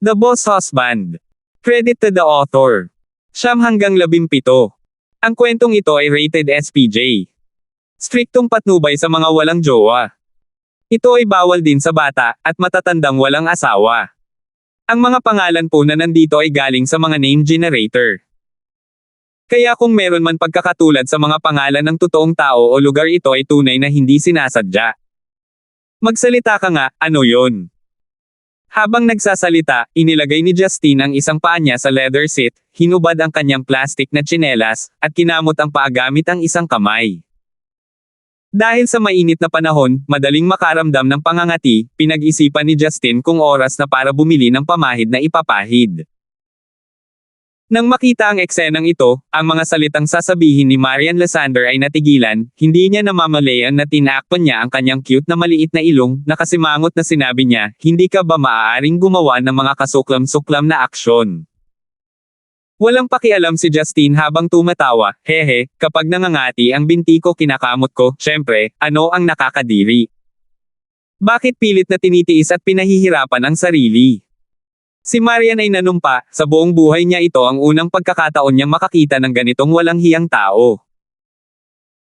The Boss Husband. Credit to the author. 9 hanggang 17. Ang kwentong ito ay rated SPJ. Striktong patnubay sa mga walang jowa. Ito ay bawal din sa bata, at matatandang walang asawa. Ang mga pangalan po na nandito ay galing sa mga name generator. Kaya kung meron man pagkakatulad sa mga pangalan ng totoong tao o lugar, ito ay tunay na hindi sinasadya. Magsalita ka nga, ano yon? Habang nagsasalita, inilagay ni Justine ang isang paa niya sa leather seat, hinubad ang kanyang plastic na tsinelas, at kinamot ang paa gamit ang isang kamay. Dahil sa mainit na panahon, madaling makaramdam ng pangangati, pinag-isipan ni Justine kung oras na para bumili ng pamahid na ipapahid. Nang makita ang eksenang ito, ang mga salitang sasabihin ni Marian Lysander ay natigilan, hindi niya namamalayan na tinakpan niya ang kanyang cute na maliit na ilong, nakasimangot na sinabi niya, hindi ka ba maaaring gumawa ng mga kasuklam-suklam na aksyon? Walang pakialam si Justine habang tumatawa, hehe, kapag nangangati ang binti ko kinakamot ko, syempre, ano ang nakakadiri? Bakit pilit na tinitiis at pinahihirapan ang sarili? Si Marian ay nanumpa, sa buong buhay niya ito ang unang pagkakataon niyang makakita ng ganitong walang hiyang tao.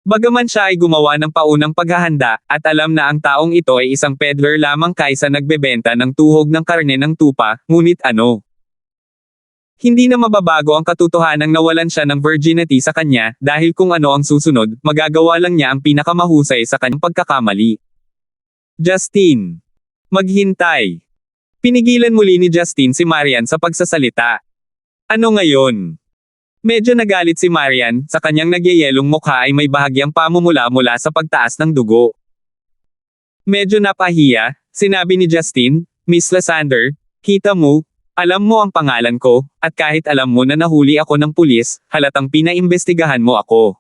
Bagaman siya ay gumawa ng paunang paghahanda, at alam na ang taong ito ay isang peddler lamang kaysa nagbebenta ng tuhog ng karne ng tupa, ngunit ano? Hindi na mababago ang katotohanang nawalan siya ng virginity sa kanya, dahil kung ano ang susunod, magagawa lang niya ang pinakamahusay sa kanyang pagkakamali. Justine. Maghintay. Pinigilan muli ni Justine si Marian sa pagsasalita. Ano ngayon? Medyo nagalit si Marian, sa kanyang nagyayelong mukha ay may bahagyang pamumula-mula sa pagtaas ng dugo. Medyo napahiya, sinabi ni Justine, Miss Lysander, kita mo, alam mo ang pangalan ko, at kahit alam mo na nahuli ako ng pulis, halatang pinaimbestigahan mo ako.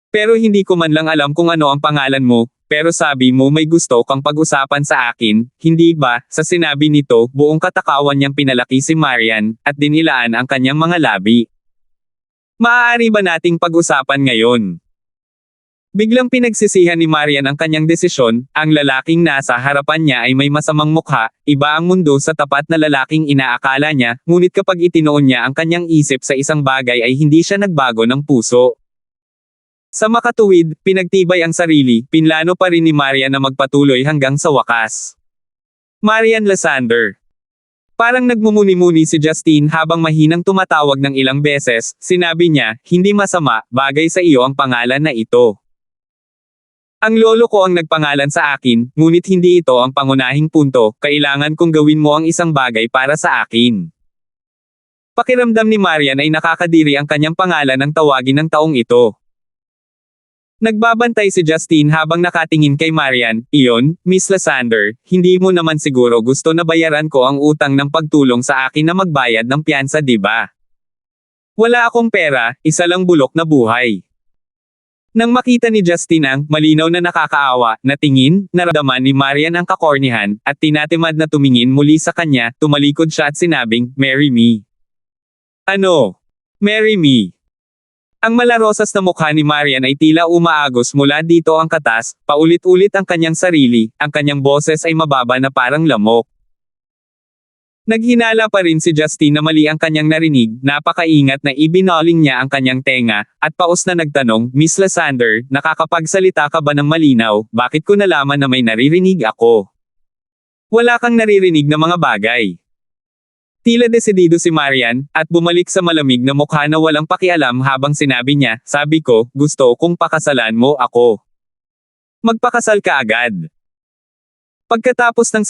Pero hindi ko man lang alam kung ano ang pangalan mo, pero sabi mo may gusto kang pag-usapan sa akin, hindi ba? Sa sinabi nito, buong katakawan niyang pinalaki si Marian, at dinilaan ang kanyang mga labi. Maaari ba nating pag-usapan ngayon? Biglang pinagsisihan ni Marian ang kanyang desisyon, ang lalaking nasa harapan niya ay may masamang mukha, iba ang mundo sa tapat na lalaking inaakala niya, ngunit kapag itinoon niya ang kanyang isip sa isang bagay ay hindi siya nagbago ng puso. Sa makatuwid, pinagtibay ang sarili, pinlano pa rin ni Marian na magpatuloy hanggang sa wakas. Marian Lysander. Parang nagmumuni-muni si Justine habang mahinang tumatawag ng ilang beses, sinabi niya, hindi masama, bagay sa iyo ang pangalan na ito. Ang lolo ko ang nagpangalan sa akin, ngunit hindi ito ang pangunahing punto, kailangan kong gawin mo ang isang bagay para sa akin. Pakiramdam ni Marian ay nakakadiri ang kanyang pangalan ng tawagin ng taong ito. Nagbabantay si Justine habang nakatingin kay Marian, iyon, Miss Lysander, hindi mo naman siguro gusto na bayaran ko ang utang ng pagtulong sa akin na magbayad ng piyansa, di ba? Wala akong pera, isa lang bulok na buhay. Nang makita ni Justine ang malinaw na nakakaawa na tingin, naramdaman ni Marian ang kakornihan, at tinatimad na tumingin muli sa kanya, tumalikod siya at sinabing, marry me. Ano? Marry me. Ang malarosas na mukha ni Marian ay tila umaagos mula dito ang katas, paulit-ulit ang kanyang sarili, ang kanyang boses ay mababa na parang lamok. Naghinala pa rin si Justine na mali ang kanyang narinig, napakaingat na ibinaling niya ang kanyang tenga, at paus na nagtanong, Miss Lysander, nakakapagsalita ka ba ng malinaw, bakit ko nalaman na may naririnig ako? Wala kang naririnig na mga bagay. Tila desidido si Marian, at bumalik sa malamig na mukha na walang pakialam habang sinabi niya, sabi ko, gusto kong pakasalan mo ako. Magpakasal ka agad. Pagkatapos ng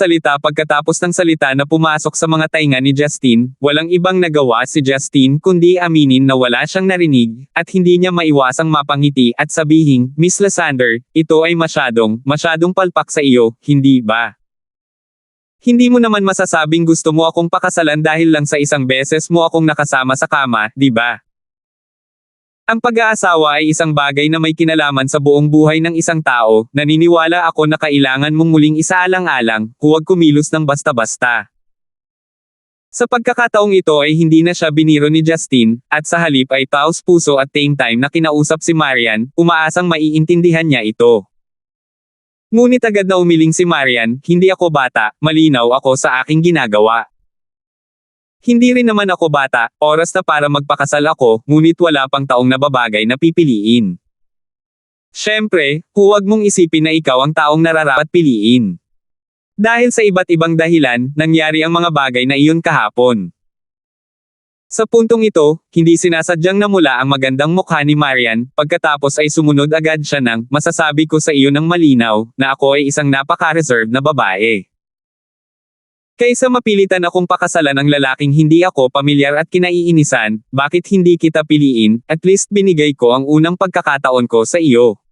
salita na pumasok sa mga tainga ni Justine, walang ibang nagawa si Justine kundi aminin na wala siyang narinig, at hindi niya maiwasang mapangiti at sabihing, Miss Lysander, ito ay masyadong palpak sa iyo, hindi ba? Hindi mo naman masasabing gusto mo akong pakasalan dahil lang sa isang beses mo akong nakasama sa kama, di ba? Ang pag-aasawa ay isang bagay na may kinalaman sa buong buhay ng isang tao, naniniwala ako na kailangan mong muling isaalang-alang, huwag kumilos ng basta-basta. Sa pagkakataong ito ay hindi na siya biniro ni Justine, at sa halip ay taos puso at same time na kinausap si Marian, umaasang maiintindihan niya ito. Ngunit agad na umiling si Marian, hindi ako bata, malinaw ako sa aking ginagawa. Hindi rin naman ako bata, oras na para magpakasal ako, ngunit wala pang taong nababagay na pipiliin. Siyempre, huwag mong isipin na ikaw ang taong nararapat piliin. Dahil sa iba't ibang dahilan, nangyari ang mga bagay na iyon kahapon. Sa puntong ito, hindi sinasadyang namula ang magandang mukha ni Marian, pagkatapos ay sumunod agad siya ng, masasabi ko sa iyo ng malinaw, na ako ay isang napaka-reserved na babae. Kaysa mapilitan akong pakasalan ng lalaking hindi ako pamilyar at kinaiinisan, bakit hindi kita piliin, at least binigay ko ang unang pagkakataon ko sa iyo.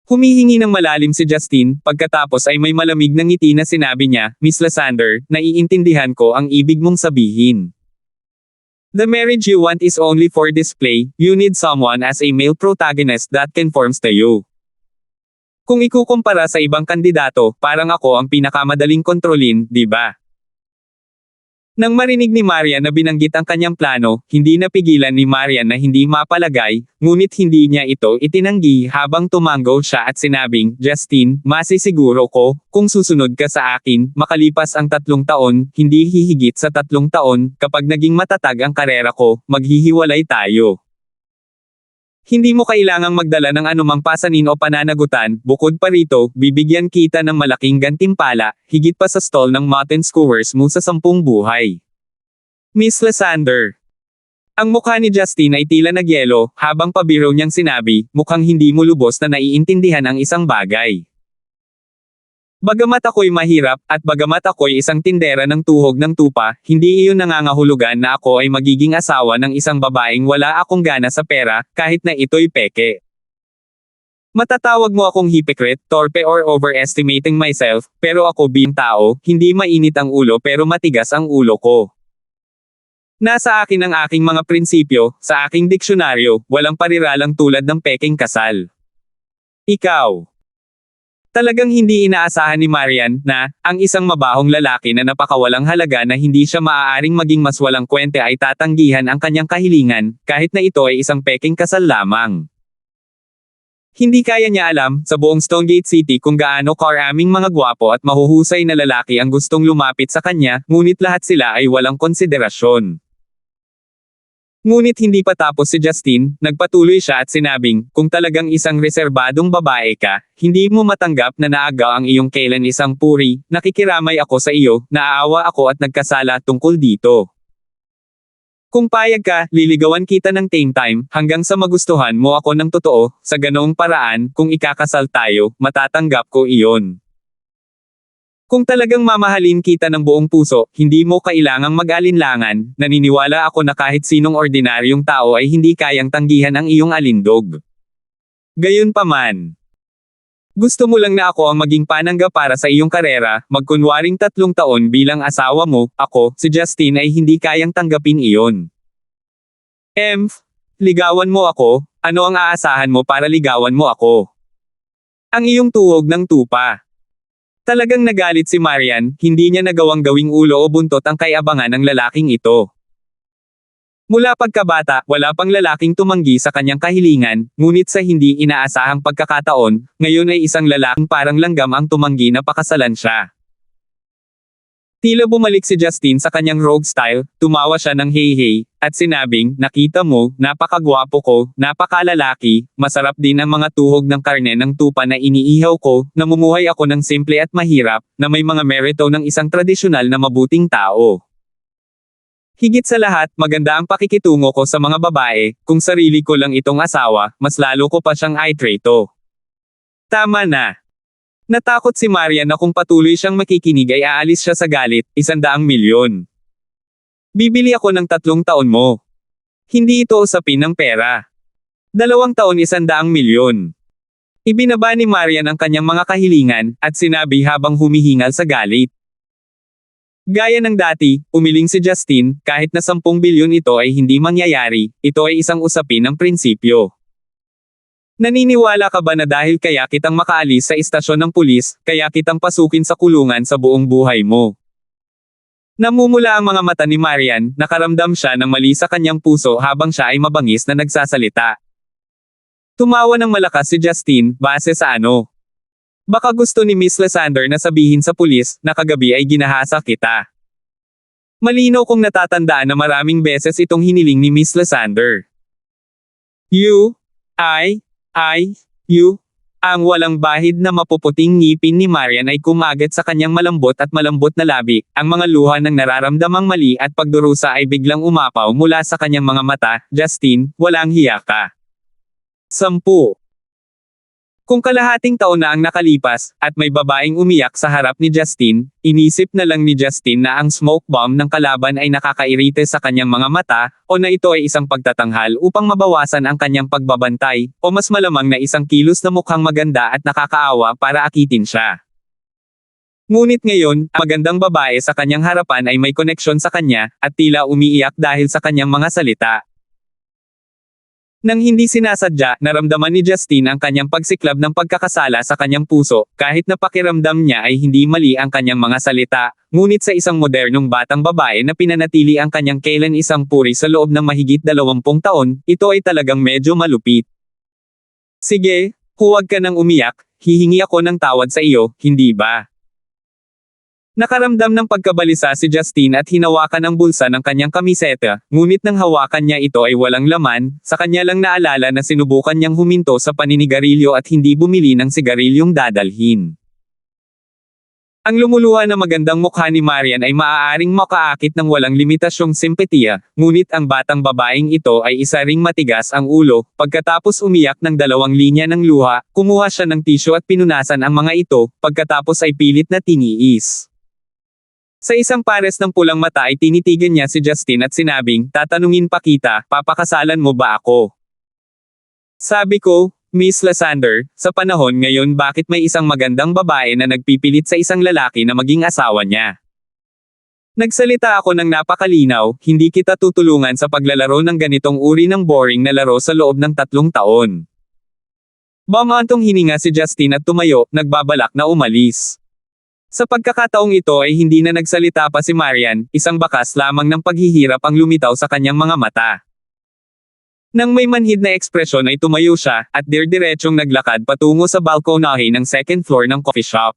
Humihingi ng malalim si Justin, pagkatapos ay may malamig na ngiti na sinabi niya, Miss Lysander, naiintindihan ko ang ibig mong sabihin. The marriage you want is only for display, you need someone as a male protagonist that conforms to you. Kung ikukumpara sa ibang kandidato, parang ako ang pinakamadaling kontrolin, di ba? Nang marinig ni Marian na binanggit ang kanyang plano, hindi napigilan ni Marian na hindi mapalagay, ngunit hindi niya ito itinanggi habang tumango siya at sinabing, Justin, masisiguro ko, kung susunod ka sa akin, makalipas ang 3 taon, hindi hihigit sa 3 taon, kapag naging matatag ang karera ko, maghihiwalay tayo. Hindi mo kailangang magdala ng anumang pasanin o pananagutan, bukod pa rito, bibigyan kita ng malaking gantimpala, higit pa sa stall ng mountain skewers mo sa 10 buhay. Miss Lysander. Ang mukha ni Justin ay tila nagyelo, habang pabiro niyang sinabi, mukhang hindi mo lubos na naiintindihan ang isang bagay. Bagamat ako'y mahirap, at bagamat ako'y isang tindera ng tuhog ng tupa, hindi iyon nangangahulugan na ako ay magiging asawa ng isang babaeng wala akong gana sa pera, kahit na ito'y peke. Matatawag mo akong hypocrite, torpe or overestimating myself, pero ako bilang tao, hindi mainit ang ulo pero matigas ang ulo ko. Nasa akin ang aking mga prinsipyo, sa aking diksyonaryo, walang pariralang tulad ng peking kasal. Ikaw. Talagang hindi inaasahan ni Marian na, ang isang mabahong lalaki na napakawalang halaga na hindi siya maaaring maging mas walang kwente ay tatanggihan ang kanyang kahilingan, kahit na ito ay isang peking kasal lamang. Hindi kaya niya alam, sa buong Stonegate City kung gaano karaming mga gwapo at mahuhusay na lalaki ang gustong lumapit sa kanya, ngunit lahat sila ay walang konsiderasyon. Ngunit hindi pa tapos si Justin, nagpatuloy siya at sinabing, kung talagang isang reserbadong babae ka, hindi mo matanggap na naagaw ang iyong kailan isang puri, nakikiramay ako sa iyo, naaawa ako at nagkasala tungkol dito. Kung payag ka, liligawan kita ng tame time, hanggang sa magustuhan mo ako ng totoo, sa ganoong paraan, kung ikakasal tayo, matatanggap ko iyon. Kung talagang mamahalin kita ng buong puso, hindi mo kailangang mag-alinlangan, naniniwala ako na kahit sinong ordinaryong tao ay hindi kayang tanggihan ang iyong alindog. Gayunpaman. Gusto mo lang na ako ang maging panangga para sa iyong karera, magkunwaring 3 taon bilang asawa mo, ako, si Justin ay hindi kayang tanggapin iyon. Ligawan mo ako, ano ang aasahan mo para ligawan mo ako? Ang iyong tuhog ng tupa. Talagang nagalit si Marian, hindi niya nagawang gawing ulo o buntot ang kaiabangan ng lalaking ito. Mula pagkabata, wala pang lalaking tumanggi sa kanyang kahilingan, ngunit sa hindi inaasahang pagkakataon, ngayon ay isang lalaking parang langgam ang tumanggi na pakasalan siya. Tila bumalik si Justin sa kanyang rogue style, tumawa siya ng hey-hey, at sinabing, nakita mo, napakagwapo ko, napakalalaki, masarap din ang mga tuhog ng karne ng tupa na iniihaw ko, namumuhay ako ng simple at mahirap, na may mga merito ng isang tradisyonal na mabuting tao. Higit sa lahat, maganda ang pakikitungo ko sa mga babae, kung sarili ko lang itong asawa, mas lalo ko pa siyang itreto. Tama na. Natakot si Marian na kung patuloy siyang makikinig ay aalis siya sa galit, 100 milyon. Bibili ako ng 3 taon mo. Hindi ito usapin ng pera. 2 taon 100 milyon. Ibinaba ni Marian ang kanyang mga kahilingan, at sinabi habang humihingal sa galit. Gaya ng dati, umiling si Justin, kahit na 10 bilyon ito ay hindi mangyayari, ito ay isang usapin ng prinsipyo. Naniniwala ka ba na dahil kaya kitang makaalis sa istasyon ng pulis, kaya kitang pasukin sa kulungan sa buong buhay mo? Namumula ang mga mata ni Marian, nakaramdam siya ng mali sa kanyang puso habang siya ay mabangis na nagsasalita. Tumawa ng malakas si Justin, base sa ano? Baka gusto ni Miss Lysander na sabihin sa pulis na kagabi ay ginahasa kita. Malinaw kong natatandaan na maraming beses itong hiniling ni Miss Lysander. You, ang walang bahid na mapuputing ngipin ni Marian ay kumagat sa kanyang malambot na labi, ang mga luha ng nararamdamang mali at pagdurusa ay biglang umapaw mula sa kanyang mga mata. Justine, walang hiya ka. 10. Kung kalahating taon na ang nakalipas, at may babaeng umiyak sa harap ni Justine, inisip na lang ni Justine na ang smoke bomb ng kalaban ay nakakairite sa kanyang mga mata, o na ito ay isang pagtatanghal upang mabawasan ang kanyang pagbabantay, o mas malamang na isang kilos na mukhang maganda at nakakaawa para akitin siya. Ngunit ngayon, ang magandang babae sa kanyang harapan ay may koneksyon sa kanya, at tila umiiyak dahil sa kanyang mga salita. Nang hindi sinasadya, naramdaman ni Justine ang kanyang pagsiklab ng pagkakasala sa kanyang puso, kahit na pakiramdam niya ay hindi mali ang kanyang mga salita, ngunit sa isang modernong batang babae na pinanatili ang kanyang kailan isang puri sa loob ng mahigit 20 taon, ito ay talagang medyo malupit. Sige, huwag ka nang umiyak, hihingi ako ng tawad sa iyo, hindi ba? Nakaramdam ng pagkabalisa si Justine at hinawakan ang bulsa ng kanyang kamiseta, ngunit nang hawakan niya ito ay walang laman, sa kanya lang naalala na sinubukan niyang huminto sa paninigarilyo at hindi bumili ng sigarilyong dadalhin. Ang lumuluha na magandang mukha ni Marian ay maaaring makaakit ng walang limitasyong simpatiya, ngunit ang batang babaeng ito ay isa ring matigas ang ulo. Pagkatapos umiyak ng 2 linya ng luha, kumuha siya ng tisyo at pinunasan ang mga ito, pagkatapos ay pilit na tiniis. Sa isang pares ng pulang mata ay tinitigan niya si Justine at sinabing, tatanungin pa kita, papakasalan mo ba ako? Sabi ko, Miss Lysander, sa panahon ngayon bakit may isang magandang babae na nagpipilit sa isang lalaki na maging asawa niya? Nagsalita ako ng napakalinaw, hindi kita tutulungan sa paglalaro ng ganitong uri ng boring na laro sa loob ng 3 taon. Bumantong hininga si Justine at tumayo, nagbabalak na umalis. Sa pagkakataong ito ay hindi na nagsalita pa si Marian, isang bakas lamang ng paghihirap ang lumitaw sa kanyang mga mata. Nang may manhid na ekspresyon ay tumayo siya, at dirdiretsong naglakad patungo sa balkonahe ng 2nd floor ng coffee shop.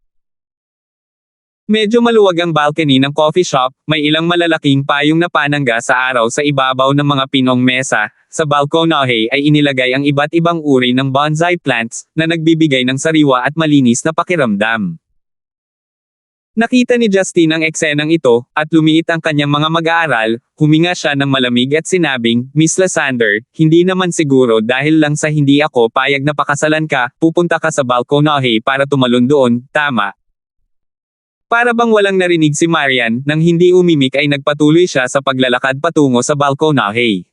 Medyo maluwag ang balcony ng coffee shop, may ilang malalaking payong na panangga sa araw sa ibabaw ng mga pinong mesa. Sa balkonahe ay inilagay ang iba't ibang uri ng bonsai plants, na nagbibigay ng sariwa at malinis na pakiramdam. Nakita ni Justine ang eksenang ito, at lumiit ang kanyang mga mag-aaral, huminga siya ng malamig at sinabing, Miss Lysander, hindi naman siguro dahil lang sa hindi ako payag na pakasalan ka, pupunta ka sa balkonahe para tumalon doon, tama? Para bang walang narinig si Marian, nang hindi umimik ay nagpatuloy siya sa paglalakad patungo sa balkonahe.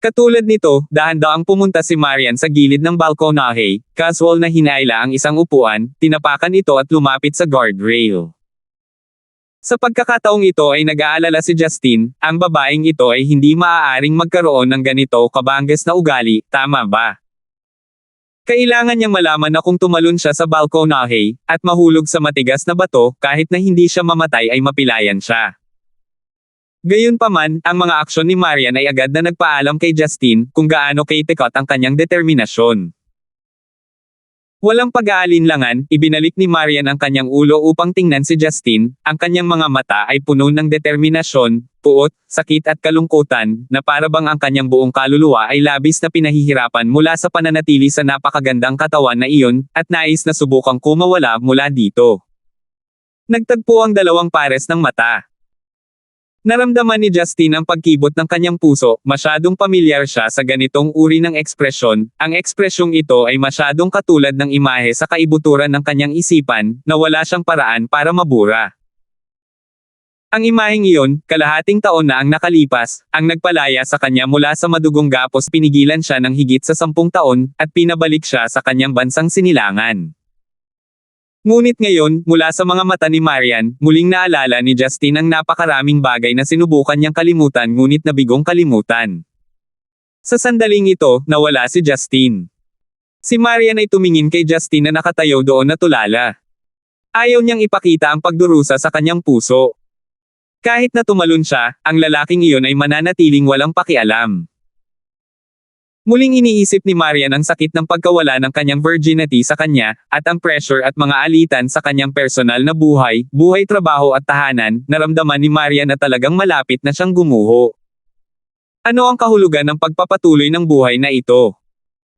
Katulad nito, dahan-daang pumunta si Marian sa gilid ng balkonahe, casual na hinayla ang isang upuan, tinapakan ito at lumapit sa guardrail. Sa pagkakataong ito ay nag-aalala si Justine, ang babaeng ito ay hindi maaaring magkaroon ng ganito kabangges na ugali, tama ba? Kailangan niyang malaman na kung tumalon siya sa balkonahe, at mahulog sa matigas na bato, kahit na hindi siya mamatay ay mapilayan siya. Gayunpaman, ang mga aksyon ni Marian ay agad na nagpaalam kay Justine kung gaano kaitikot ang kanyang determinasyon. Walang pag-aalinlangan, ibinalik ni Marian ang kanyang ulo upang tingnan si Justine, ang kanyang mga mata ay puno ng determinasyon, puot, sakit at kalungkutan, na parabang ang kanyang buong kaluluwa ay labis na pinahihirapan mula sa pananatili sa napakagandang katawan na iyon, at nais na subukang kumawala mula dito. Nagtagpo ang 2 pares ng mata. Naramdaman ni Justine ang pagkibot ng kanyang puso, masyadong pamilyar siya sa ganitong uri ng ekspresyon, ang ekspresyong ito ay masyadong katulad ng imahe sa kaibuturan ng kanyang isipan, na wala siyang paraan para mabura. Ang imaheng iyon, kalahating taon na ang nakalipas, ang nagpalaya sa kanya mula sa madugong gapos, pinigilan siya ng higit sa 10 taon, at pinabalik siya sa kanyang bansang sinilangan. Ngunit ngayon, mula sa mga mata ni Marian, muling naalala ni Justine ang napakaraming bagay na sinubukan niyang kalimutan ngunit nabigong kalimutan. Sa sandaling ito, nawala si Justine. Si Marian ay tumingin kay Justine na nakatayo doon na tulala. Ayaw niyang ipakita ang pagdurusa sa kanyang puso. Kahit na tumalon siya, ang lalaking iyon ay mananatiling walang pakialam. Muling iniisip ni Marian ang sakit ng pagkawala ng kanyang virginity sa kanya, at ang pressure at mga alitan sa kanyang personal na buhay, trabaho at tahanan. Naramdaman ni Marian na talagang malapit na siyang gumuho. Ano ang kahulugan ng pagpapatuloy ng buhay na ito?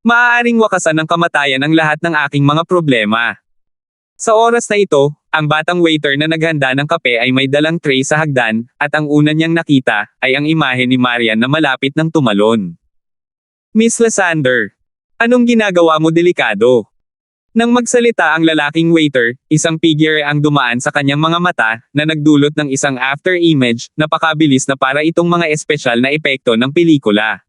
Maaaring wakasan ng kamatayan ang lahat ng aking mga problema. Sa oras na ito, ang batang waiter na naghanda ng kape ay may dalang tray sa hagdan, at ang una niyang nakita ay ang imahe ni Marian na malapit ng tumalon. Miss Lysander, anong ginagawa mo delikado? Nang magsalita ang lalaking waiter, isang figure ang dumaan sa kanyang mga mata, na nagdulot ng isang after image, napakabilis na para itong mga espesyal na epekto ng pelikula.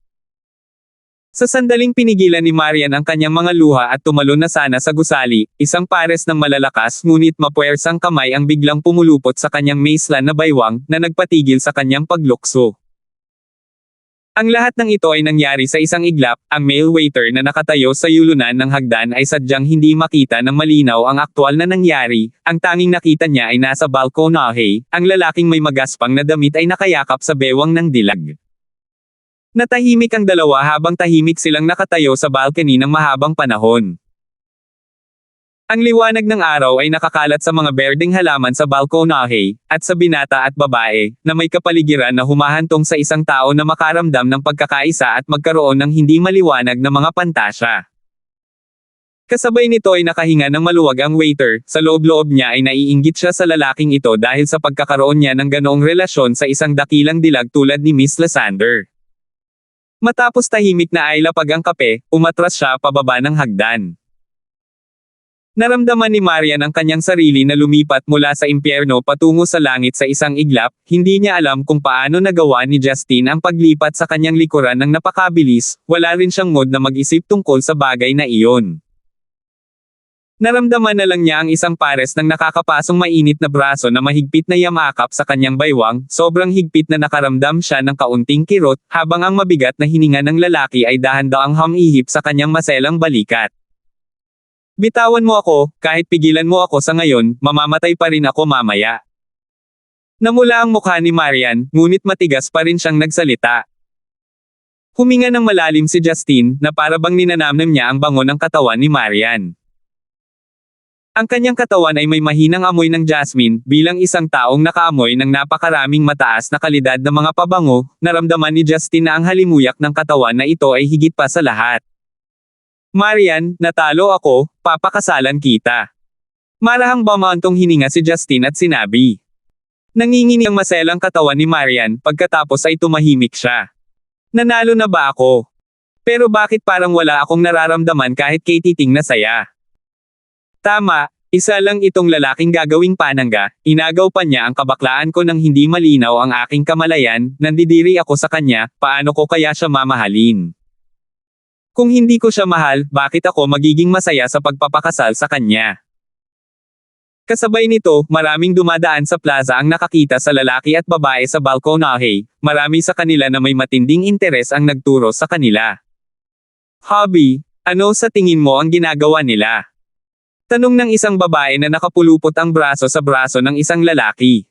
Sa sandaling pinigilan ni Marian ang kanyang mga luha at tumalon na sana sa gusali, isang pares ng malalakas ngunit mapuwersang kamay ang biglang pumulupot sa kanyang maislan na baywang, na nagpatigil sa kanyang paglukso. Ang lahat ng ito ay nangyari sa isang iglap. Ang male waiter na nakatayo sa yulunan ng hagdan ay sadyang hindi makita ng malinaw ang aktwal na nangyari. Ang tanging nakita niya ay nasa balkonahe, ang lalaking may magaspang na damit ay nakayakap sa bewang ng dilag. Natahimik ang dalawa habang tahimik silang nakatayo sa balcony ng mahabang panahon. Ang liwanag ng araw ay nakakalat sa mga berdeng halaman sa balkonahe, at sa binata at babae, na may kapaligiran na humahantong sa isang tao na makaramdam ng pagkakaisa at magkaroon ng hindi maliwanag na mga pantasya. Kasabay nito ay nakahinga ng maluwag ang waiter, sa loob-loob niya ay naiinggit siya sa lalaking ito dahil sa pagkakaroon niya ng ganoong relasyon sa isang dakilang dilag tulad ni Miss Lysander. Matapos tahimik na ay lapag ang kape, umatras siya pababa ng hagdan. Naramdaman ni Marian ang kanyang sarili na lumipat mula sa impyerno patungo sa langit sa isang iglap. Hindi niya alam kung paano nagawa ni Justin ang paglipat sa kanyang likuran ng napakabilis, wala rin siyang mood na mag-isip tungkol sa bagay na iyon. Naramdaman na lang niya ang isang pares ng nakakapasong mainit na braso na mahigpit na yamakap sa kanyang baywang, sobrang higpit na nakaramdam siya ng kaunting kirot, habang ang mabigat na hininga ng lalaki ay dahan-daang humihip sa kanyang maselang balikat. Bitawan mo ako, kahit pigilan mo ako sa ngayon, mamamatay pa rin ako mamaya. Namula ang mukha ni Marian, ngunit matigas pa rin siyang nagsalita. Huminga ng malalim si Justin, na para bang ninanamnam niya ang bango ng katawan ni Marian. Ang kanyang katawan ay may mahinang amoy ng jasmine. Bilang isang taong nakaamoy ng napakaraming mataas na kalidad na mga pabango, naramdaman ni Justin na ang halimuyak ng katawan na ito ay higit pa sa lahat. Marian, natalo ako, papakasalan kita. Marahang bamaantong hininga si Justin at sinabi. Nanginginig ang maselang katawan ni Marian, pagkatapos ay tumahimik siya. Nanalo na ba ako? Pero bakit parang wala akong nararamdaman kahit kay titing na saya? Tama, isa lang itong lalaking gagawing panangga. Inagaw pa niya ang kabaklaan ko nang hindi malinaw ang aking kamalayan. Nandidiri ako sa kanya, paano ko kaya siya mamahalin? Kung hindi ko siya mahal, bakit ako magiging masaya sa pagpapakasal sa kanya? Kasabay nito, maraming dumadaan sa plaza ang nakakita sa lalaki at babae sa balkonahe. Marami sa kanila na may matinding interes ang nagturo sa kanila. Hobby, ano sa tingin mo ang ginagawa nila? Tanong ng isang babae na nakapulupot ang braso sa braso ng isang lalaki.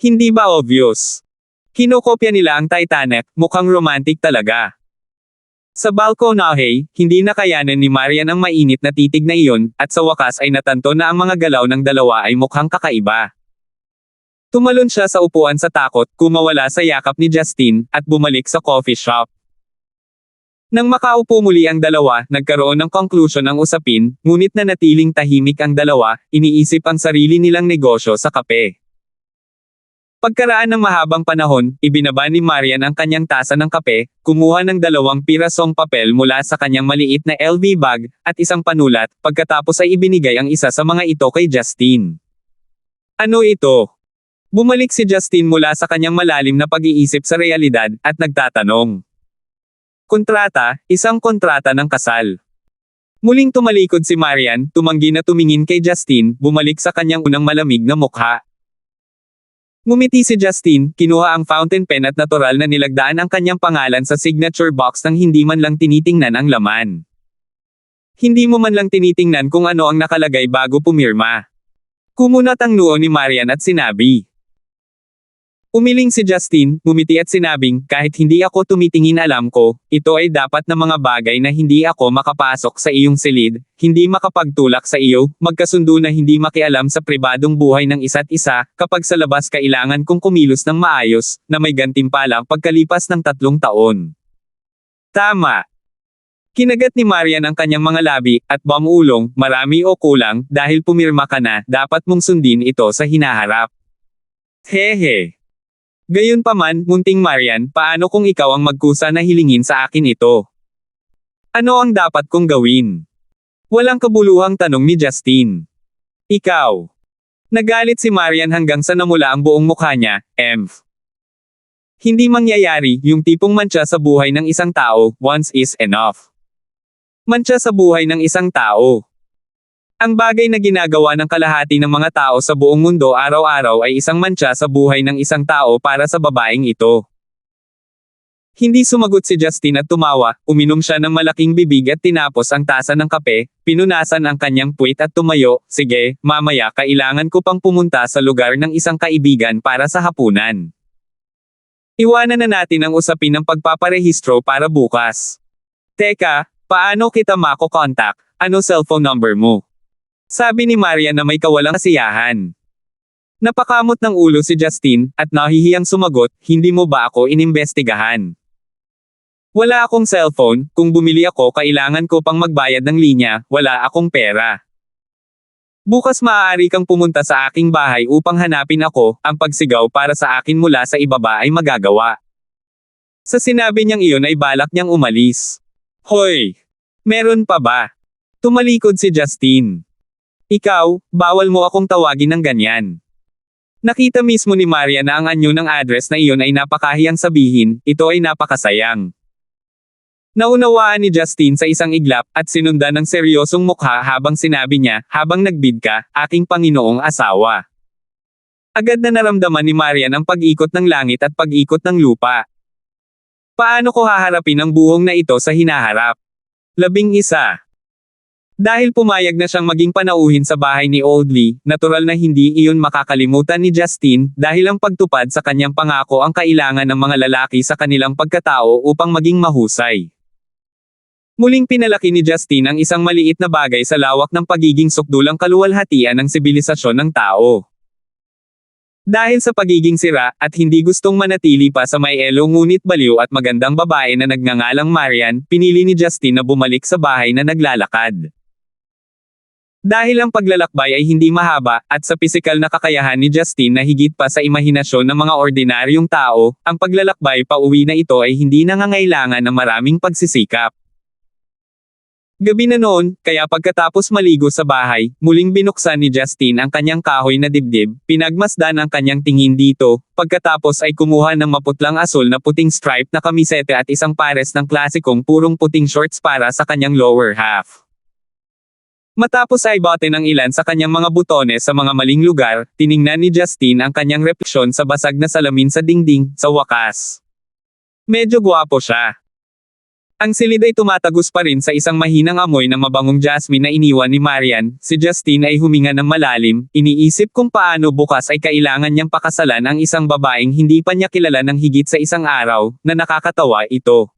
Hindi ba obvious? Kinokopya nila ang Titanic, mukhang romantic talaga. Sa balkonahe, hindi nakayanan ni Marian ang mainit na titig na iyon, at sa wakas ay natanto na ang mga galaw ng dalawa ay mukhang kakaiba. Tumalon siya sa upuan sa takot, kumawala sa yakap ni Justin, at bumalik sa coffee shop. Nang makaupo muli ang dalawa, nagkaroon ng conclusion ang usapin, ngunit nanatiling tahimik ang dalawa, iniisip ang sarili nilang negosyo sa kape. Pagkaraan ng mahabang panahon, ibinaba ni Marian ang kanyang tasa ng kape, kumuha ng 2 pirasong papel mula sa kanyang maliit na LV bag, at isang panulat, pagkatapos ay ibinigay ang isa sa mga ito kay Justin. Ano ito? Bumalik si Justin mula sa kanyang malalim na pag-iisip sa realidad, at nagtatanong. Kontrata, isang kontrata ng kasal. Muling tumalikod si Marian, tumanggi na tumingin kay Justin, bumalik sa kanyang unang malamig na mukha. Ngumiti si Justin, kinuha ang fountain pen at natural na nilagdaan ang kanyang pangalan sa signature box nang hindi man lang tinitingnan ang laman. Hindi mo man lang tinitingnan kung ano ang nakalagay bago pumirma. Kumunat ang noo ni Marian at sinabi. Umiling si Justin, ngumiti at sinabing, kahit hindi ako tumitingin alam ko, ito ay dapat na mga bagay na hindi ako makapasok sa iyong silid, hindi makapagtulak sa iyo, magkasundo na hindi makialam sa pribadong buhay ng isa't isa, kapag sa labas kailangan kong kumilos ng maayos, na may gantimpala pagkalipas ng 3 taon. Tama. Kinagat ni Marian ang kanyang mga labi, at bamulong, marami o kulang, dahil pumirma ka na, dapat mong sundin ito sa hinaharap. Hehe. Gayunpaman, munting Marian, paano kung ikaw ang magkusa na hilingin sa akin ito? Ano ang dapat kong gawin? Walang kabuluhang tanong ni Justin. Ikaw. Nagalit si Marian hanggang sa namula ang buong mukha niya, Hindi mangyayari, yung tipong mantsa sa buhay ng isang tao, once is enough. Mantsa sa buhay ng isang tao. Ang bagay na ginagawa ng kalahati ng mga tao sa buong mundo araw-araw ay isang mantsa sa buhay ng isang tao para sa babaeng ito. Hindi sumagot si Justin at tumawa, uminom siya ng malaking bibig at tinapos ang tasa ng kape, pinunasan ang kanyang puwit at tumayo, sige, mamaya kailangan ko pang pumunta sa lugar ng isang kaibigan para sa hapunan. Iwanan na natin ang usapin ng pagpaparehistro para bukas. Teka, paano kita mako-contact? Ano cellphone number mo? Sabi ni Marian na may kawalang kasiyahan. Napakamot ng ulo si Justin, at nahihiyang sumagot, hindi mo ba ako inimbestigahan? Wala akong cellphone, kung bumili ako kailangan ko pang magbayad ng linya, wala akong pera. Bukas maaari kang pumunta sa aking bahay upang hanapin ako, ang pagsigaw para sa akin mula sa ibaba ay magagawa. Sa sinabi niyang iyon ay balak niyang umalis. Hoy! Meron pa ba? Tumalikod si Justin. Ikaw, bawal mo akong tawagin ng ganyan. Nakita mismo ni Maria na ang anyo ng address na iyon ay napakahiyang sabihin, ito ay napakasayang. Naunawaan ni Justin sa isang iglap, at sinundan ng seryosong mukha habang sinabi niya, habang nagbid ka, aking Panginoong asawa. Agad na naramdaman ni Marian ang pag-ikot ng langit at pag-ikot ng lupa. Paano ko haharapin ang buhong na ito sa hinaharap? 11. Dahil pumayag na siyang maging panauhin sa bahay ni Audley, natural na hindi iyon makakalimutan ni Justin, dahil ang pagtupad sa kanyang pangako ang kailangan ng mga lalaki sa kanilang pagkatao upang maging mahusay. Muling pinalaki ni Justin ang isang maliit na bagay sa lawak ng pagiging sukdulang kaluwalhatian ng sibilisasyon ng tao. Dahil sa pagiging sira, at hindi gustong manatili pa sa may elo ngunit baliw at magandang babae na nagngangalang Marian, pinili ni Justin na bumalik sa bahay na naglalakad. Dahil ang paglalakbay ay hindi mahaba, at sa pisikal na kakayahan ni Justin na higit pa sa imahinasyon ng mga ordinaryong tao, ang paglalakbay pauwi na ito ay hindi nangangailangan ng maraming pagsisikap. Gabi na noon, kaya pagkatapos maligo sa bahay, muling binuksan ni Justin ang kanyang kahoy na dibdib, pinagmasdan ang kanyang tingin dito, pagkatapos ay kumuha ng maputlang asul na puting stripe na kamisete at isang pares ng klasikong purong puting shorts para sa kanyang lower half. Matapos ay bote ng ilan sa kanyang mga butones sa mga maling lugar, tiningnan ni Justin ang kanyang refleksyon sa basag na salamin sa dingding, sa wakas. Medyo gwapo siya. Ang silid ay tumatagos pa rin sa isang mahinang amoy ng mabangong jasmine na iniwan ni Marian, si Justin ay huminga ng malalim, iniisip kung paano bukas ay kailangan niyang pakasalan ang isang babaeng hindi pa niya kilala ng higit sa isang araw, na nakakatawa ito.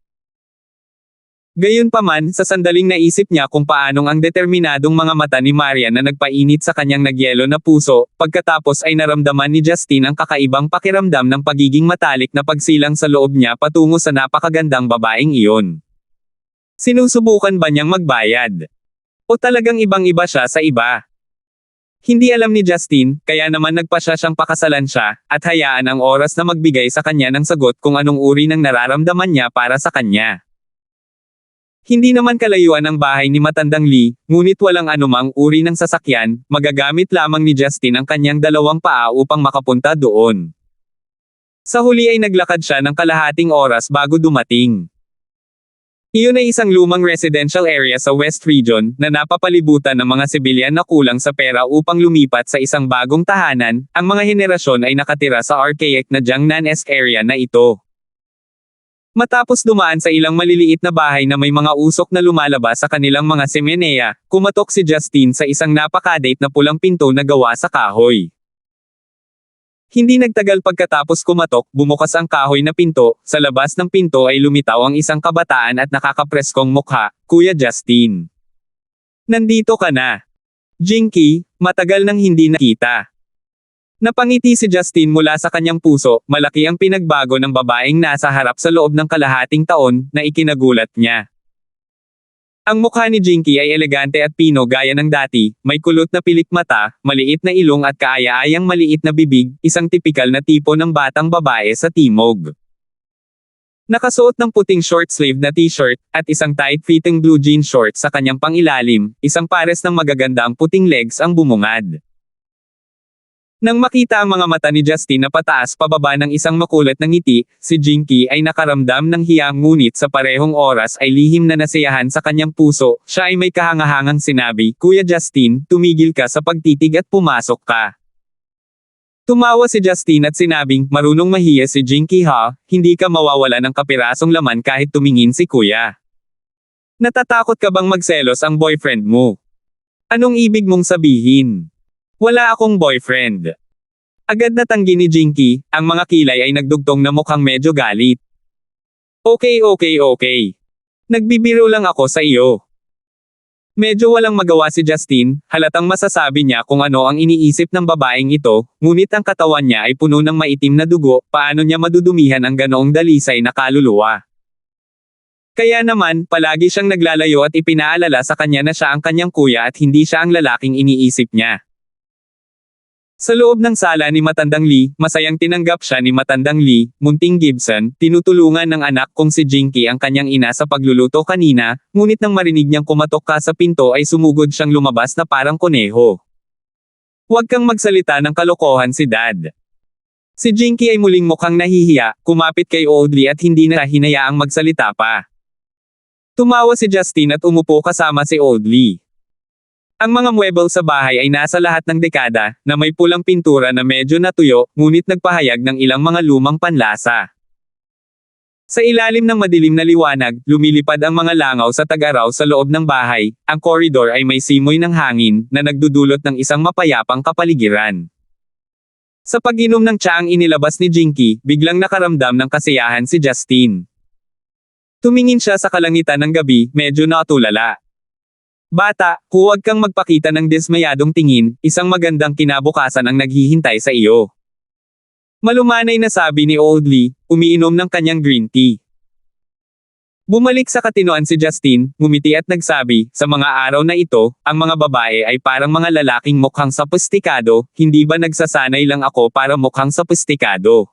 Gayunpaman, sa sandaling naisip niya kung paanong ang determinadong mga mata ni Marian na nagpainit sa kanyang nagyelo na puso, pagkatapos ay naramdaman ni Justin ang kakaibang pakiramdam ng pagiging matalik na pagsilang sa loob niya patungo sa napakagandang babaeng iyon. Sinusubukan ba niyang magbayad? O talagang ibang-iba siya sa iba? Hindi alam ni Justin, kaya naman nagpasya siyang pakasalan siya, at hayaan ang oras na magbigay sa kanya ng sagot kung anong uri ng nararamdaman niya para sa kanya. Hindi naman kalayuan ang bahay ni Matandang Lee, ngunit walang anumang uri ng sasakyan, magagamit lamang ni Justin ang kanyang 2 paa upang makapunta doon. Sa huli ay naglakad siya ng kalahating oras bago dumating. Iyon ay isang lumang residential area sa West Region, na napapalibutan ng mga sibilyan na kulang sa pera upang lumipat sa isang bagong tahanan, ang mga henerasyon ay nakatira sa archaic na Jiangnan-esque area na ito. Matapos dumaan sa ilang maliliit na bahay na may mga usok na lumalabas sa kanilang mga semenea, kumatok si Justin sa isang napakadate na pulang pinto na gawa sa kahoy. Hindi nagtagal pagkatapos kumatok, bumukas ang kahoy na pinto, sa labas ng pinto ay lumitaw ang isang kabataan at nakakapreskong mukha, Kuya Justin. Nandito ka na. Jinky, matagal nang hindi nakita. Napangiti si Justin mula sa kanyang puso, malaki ang pinagbago ng babaeng nasa harap sa loob ng kalahating taon, na ikinagulat niya. Ang mukha ni Jinky ay elegante at pino gaya ng dati, may kulot na pilik mata, maliit na ilong at kaaya-ayang maliit na bibig, isang tipikal na tipo ng batang babae sa timog. Nakasuot ng puting short-sleeved na t-shirt, at isang tight-fitting blue jean short sa kanyang pangilalim, isang pares ng magagandang puting legs ang bumungad. Nang makita ang mga mata ni Justin na pataas pababa ng isang makulat na ngiti, si Jinky ay nakaramdam ng hiya ngunit sa parehong oras ay lihim na nasiyahan sa kanyang puso, siya ay may kahangahangang sinabi, Kuya Justin, tumigil ka sa pagtitig at pumasok ka. Tumawa si Justin at sinabing, marunong mahiya si Jinky ha, hindi ka mawawala ng kapirasong laman kahit tumingin si Kuya. Natatakot ka bang magselos ang boyfriend mo? Anong ibig mong sabihin? Wala akong boyfriend. Agad na tanggi ni Jinky, ang mga kilay ay nagdugtong na mukhang medyo galit. Okay. Nagbibiro lang ako sa iyo. Medyo walang magawa si Justin, halatang masasabi niya kung ano ang iniisip ng babaeng ito, ngunit ang katawan niya ay puno ng maitim na dugo, paano niya madudumihan ang ganoong dalisay na kaluluwa. Kaya naman, palagi siyang naglalayo at ipinaalala sa kanya na siya ang kanyang kuya at hindi siya ang lalaking iniisip niya. Sa loob ng sala ni Matandang Lee, masayang tinanggap siya ni Matandang Lee, Munting Gibson, tinutulungan ng anak kong si Jinky ang kanyang ina sa pagluluto kanina, ngunit nang marinig niyang kumatok ka sa pinto ay sumugod siyang lumabas na parang kuneho. Huwag kang magsalita ng kalokohan si Dad. Si Jinky ay muling mukhang nahihiya, kumapit kay Audley at hindi na hinayaang magsalita pa. Tumawa si Justin at umupo kasama si Audley. Ang mga muwebel sa bahay ay nasa lahat ng dekada, na may pulang pintura na medyo natuyo, ngunit nagpahayag ng ilang mga lumang panlasa. Sa ilalim ng madilim na liwanag, lumilipad ang mga langaw sa tag-araw sa loob ng bahay, ang koridor ay may simoy ng hangin, na nagdudulot ng isang mapayapang kapaligiran. Sa pag-inom ng tsaang inilabas ni Jinky, biglang nakaramdam ng kasiyahan si Justin. Tumingin siya sa kalangitan ng gabi, medyo natulala. Bata, huwag kang magpakita ng dismayadong tingin, isang magandang kinabukasan ang naghihintay sa iyo. Malumanay na sabi ni Audley, umiinom ng kanyang green tea. Bumalik sa katinoan si Justin, ngumiti at nagsabi, sa mga araw na ito, ang mga babae ay parang mga lalaking mukhang sophisticado, hindi ba nagsasanay lang ako para mukhang sophisticado?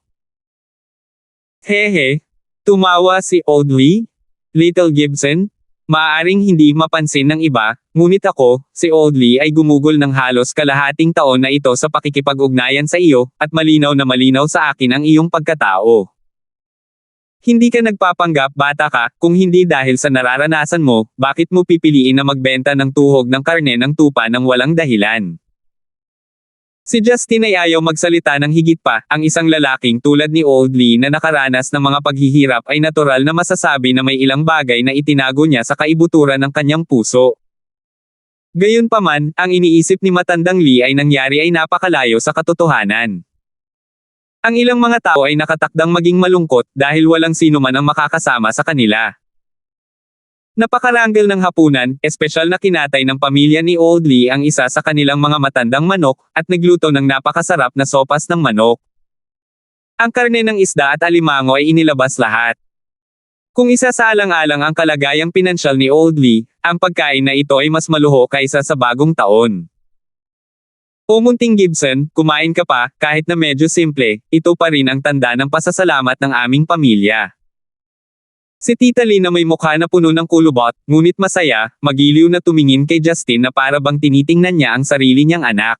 Hehe. Tumawa si Audley. Little Gibson. Maaaring hindi mapansin ng iba, ngunit ako, si Audley ay gumugol ng halos kalahating taon na ito sa pakikipag-ugnayan sa iyo, at malinaw na malinaw sa akin ang iyong pagkatao. Hindi ka nagpapanggap bata ka, kung hindi dahil sa nararanasan mo, bakit mo pipiliin na magbenta ng tuhog ng karne ng tupa ng walang dahilan? Si Justin ay ayaw magsalita ng higit pa, ang isang lalaking tulad ni Audley na nakaranas ng mga paghihirap ay natural na masasabi na may ilang bagay na itinago niya sa kaibuturan ng kanyang puso. Gayunpaman, ang iniisip ni Matandang Lee ay nangyari ay napakalayo sa katotohanan. Ang ilang mga tao ay nakatakdang maging malungkot dahil walang sino man ang makakasama sa kanila. Napakaranggal ng hapunan, espesyal na kinatay ng pamilya ni Audley ang isa sa kanilang mga matandang manok, at nagluto ng napakasarap na sopas ng manok. Ang karne ng isda at alimango ay inilabas lahat. Kung isa sa alang-alang ang kalagayang pinansyal ni Audley, ang pagkain na ito ay mas maluho kaysa sa bagong taon. O Munting Gibson, kumain ka pa, kahit na medyo simple, ito pa rin ang tanda ng pasasalamat ng aming pamilya. Si Tita Lee na may mukha na puno ng kulubot, ngunit masaya, magiliw na tumingin kay Justin na para bang tinitingnan niya ang sarili niyang anak.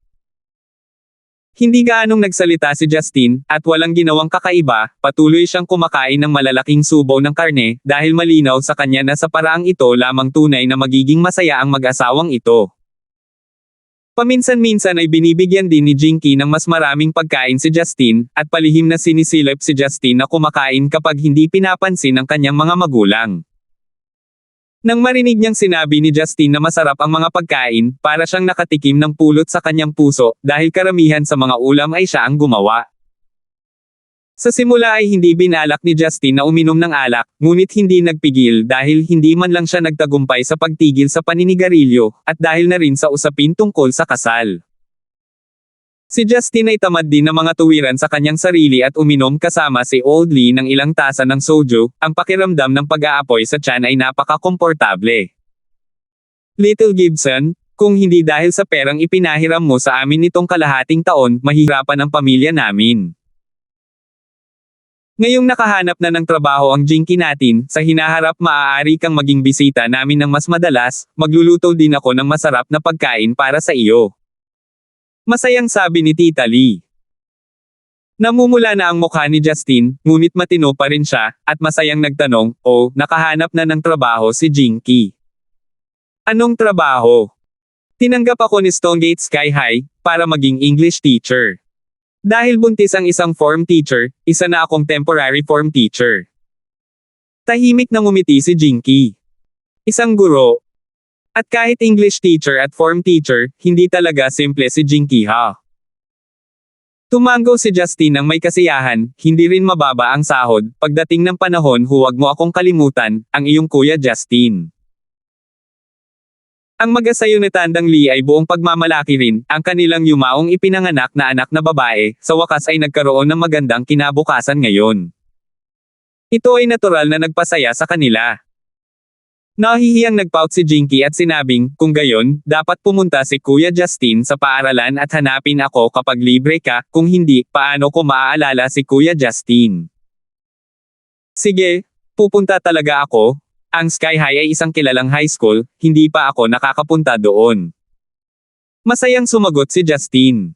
Hindi gaanong nagsalita si Justin, at walang ginawang kakaiba, patuloy siyang kumakain ng malalaking subo ng karne, dahil malinaw sa kanya na sa paraang ito lamang tunay na magiging masaya ang mag-asawang ito. Paminsan-minsan ay binibigyan din ni Jinky ng mas maraming pagkain si Justin, at palihim na sinisilip si Justin na kumakain kapag hindi pinapansin ng kanyang mga magulang. Nang marinig niyang sinabi ni Justin na masarap ang mga pagkain, para siyang nakatikim ng pulot sa kanyang puso, dahil karamihan sa mga ulam ay siya ang gumawa. Sa simula ay hindi binalak ni Justin na uminom ng alak, ngunit hindi nagpigil dahil hindi man lang siya nagtagumpay sa pagtigil sa paninigarilyo, at dahil na rin sa usapin tungkol sa kasal. Si Justin ay tamad din ng mga tuwiran sa kanyang sarili at uminom kasama si Old Lee ng ilang tasa ng soju. Ang pakiramdam ng pag-aapoy sa tiyan ay napaka-komportable. Little Gibson, kung hindi dahil sa perang ipinahiram mo sa amin nitong kalahating taon, mahihirapan ang pamilya namin. Ngayong nakahanap na ng trabaho ang Jinky natin, sa hinaharap maaari kang maging bisita namin ng mas madalas, magluluto din ako ng masarap na pagkain para sa iyo. Masayang sabi ni Tita Lee. Namumula na ang mukha ni Justin, ngunit matino pa rin siya, at masayang nagtanong, nakahanap na ng trabaho si Jinky. Anong trabaho? Tinanggap ako ni Stonegate Sky High, para maging English teacher. Dahil buntis ang isang form teacher, isa na akong temporary form teacher. Tahimik na ngumiti si Jinky. Isang guro. At kahit English teacher at form teacher, hindi talaga simple si Jinky ha. Tumango si Justin ng may kasiyahan, hindi rin mababa ang sahod, pagdating ng panahon huwag mo akong kalimutan, ang iyong kuya Justin. Ang mag-asayo ni Tandang Lee ay buong pagmamalaki rin, ang kanilang yumaong ipinanganak na anak na babae, sa wakas ay nagkaroon ng magandang kinabukasan ngayon. Ito ay natural na nagpasaya sa kanila. Nahihiyang nagpout si Jinky at sinabing, kung gayon, dapat pumunta si Kuya Justin sa paaralan at hanapin ako kapag libre ka, kung hindi, paano ko maaalala si Kuya Justin? Sige, pupunta talaga ako. Ang Sky High ay isang kilalang high school, hindi pa ako nakakapunta doon. Masayang sumagot si Justin.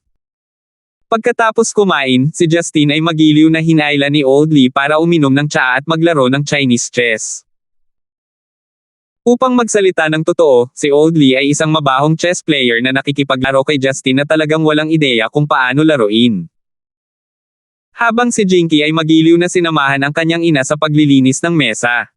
Pagkatapos kumain, si Justin ay magiliw na hinayla ni Old Lee para uminom ng tsaa at maglaro ng Chinese chess. Upang magsalita ng totoo, si Old Lee ay isang mabahong chess player na nakikipaglaro kay Justin na talagang walang ideya kung paano laruin. Habang si Jinky ay magiliw na sinamahan ang kanyang ina sa paglilinis ng mesa.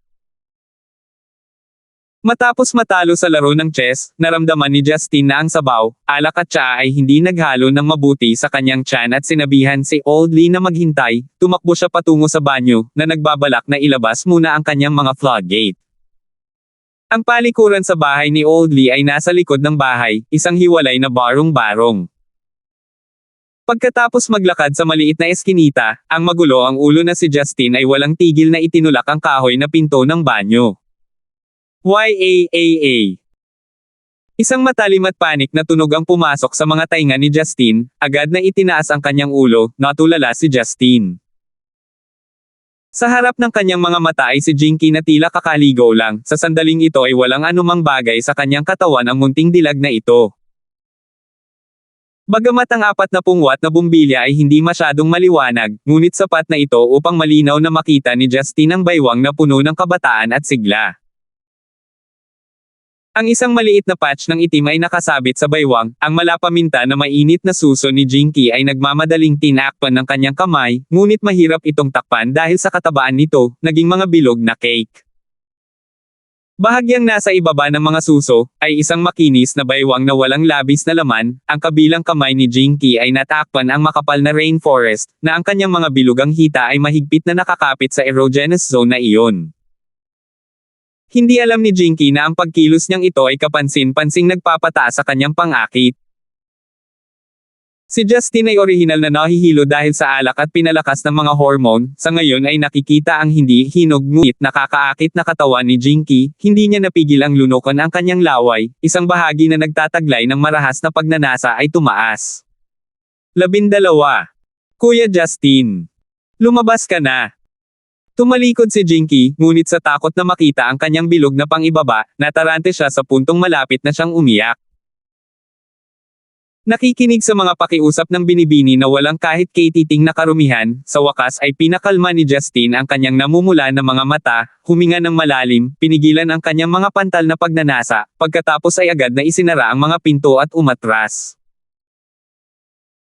Matapos matalo sa laro ng chess, naramdaman ni Justin na ang sabaw, alak at tsaa ay hindi naghalo ng mabuti sa kanyang tiyan at sinabihan si Old Lee na maghintay. Tumakbo siya patungo sa banyo, na nagbabalak na ilabas muna ang kanyang mga floodgate. Ang palikuran sa bahay ni Old Lee ay nasa likod ng bahay, isang hiwalay na barong-barong. Pagkatapos maglakad sa maliit na eskinita, ang magulo ang ulo na si Justin ay walang tigil na itinulak ang kahoy na pinto ng banyo. YAAA. Isang matalim at panik na tunog ang pumasok sa mga tainga ni Justin, agad na itinaas ang kanyang ulo, natulala si Justin. Sa harap ng kanyang mga mata ay si Jinky na tila kakaligaw lang, sa sandaling ito ay walang anumang bagay sa kanyang katawan ang munting dilag na ito. Bagamat ang 40 watt na bumbilya ay hindi masyadong maliwanag, ngunit sapat na ito upang malinaw na makita ni Justin ang baywang na puno ng kabataan at sigla. Ang isang maliit na patch ng itim ay nakasabit sa baywang, ang malapaminta na mainit na suso ni Jinky ay nagmamadaling tinakpan ng kanyang kamay, ngunit mahirap itong takpan dahil sa katabaan nito, naging mga bilog na cake. Bahagyang nasa ibaba ng mga suso, ay isang makinis na baywang na walang labis na laman, ang kabilang kamay ni Jinky ay natakpan ang makapal na rainforest, na ang kanyang mga bilugang hita ay mahigpit na nakakapit sa erogenous zone na iyon. Hindi alam ni Jinky na ang pagkilos niyang ito ay kapansin-pansing nagpapataas sa kanyang pang-akit. Si Justin ay orihinal na nahihilo dahil sa alak at pinalakas ng mga hormone, sa ngayon ay nakikita ang hindi hinog ngunit nakakaakit na katawan ni Jinky, hindi niya napigil ang lunukan ang kanyang laway, isang bahagi na nagtataglay ng marahas na pagnanasa ay tumaas. 12. Kuya Justin. Lumabas ka na. Tumalikod si Jinky, ngunit sa takot na makita ang kanyang bilog na pang-ibaba, natarante siya sa puntong malapit na siyang umiyak. Nakikinig sa mga pakiusap ng binibini na walang kahit katiting na karumihan, sa wakas ay pinakalma ni Justin ang kanyang namumula na mga mata, huminga ng malalim, pinigilan ang kanyang mga pantal na pagnanasa, pagkatapos ay agad na isinara ang mga pinto at umatras.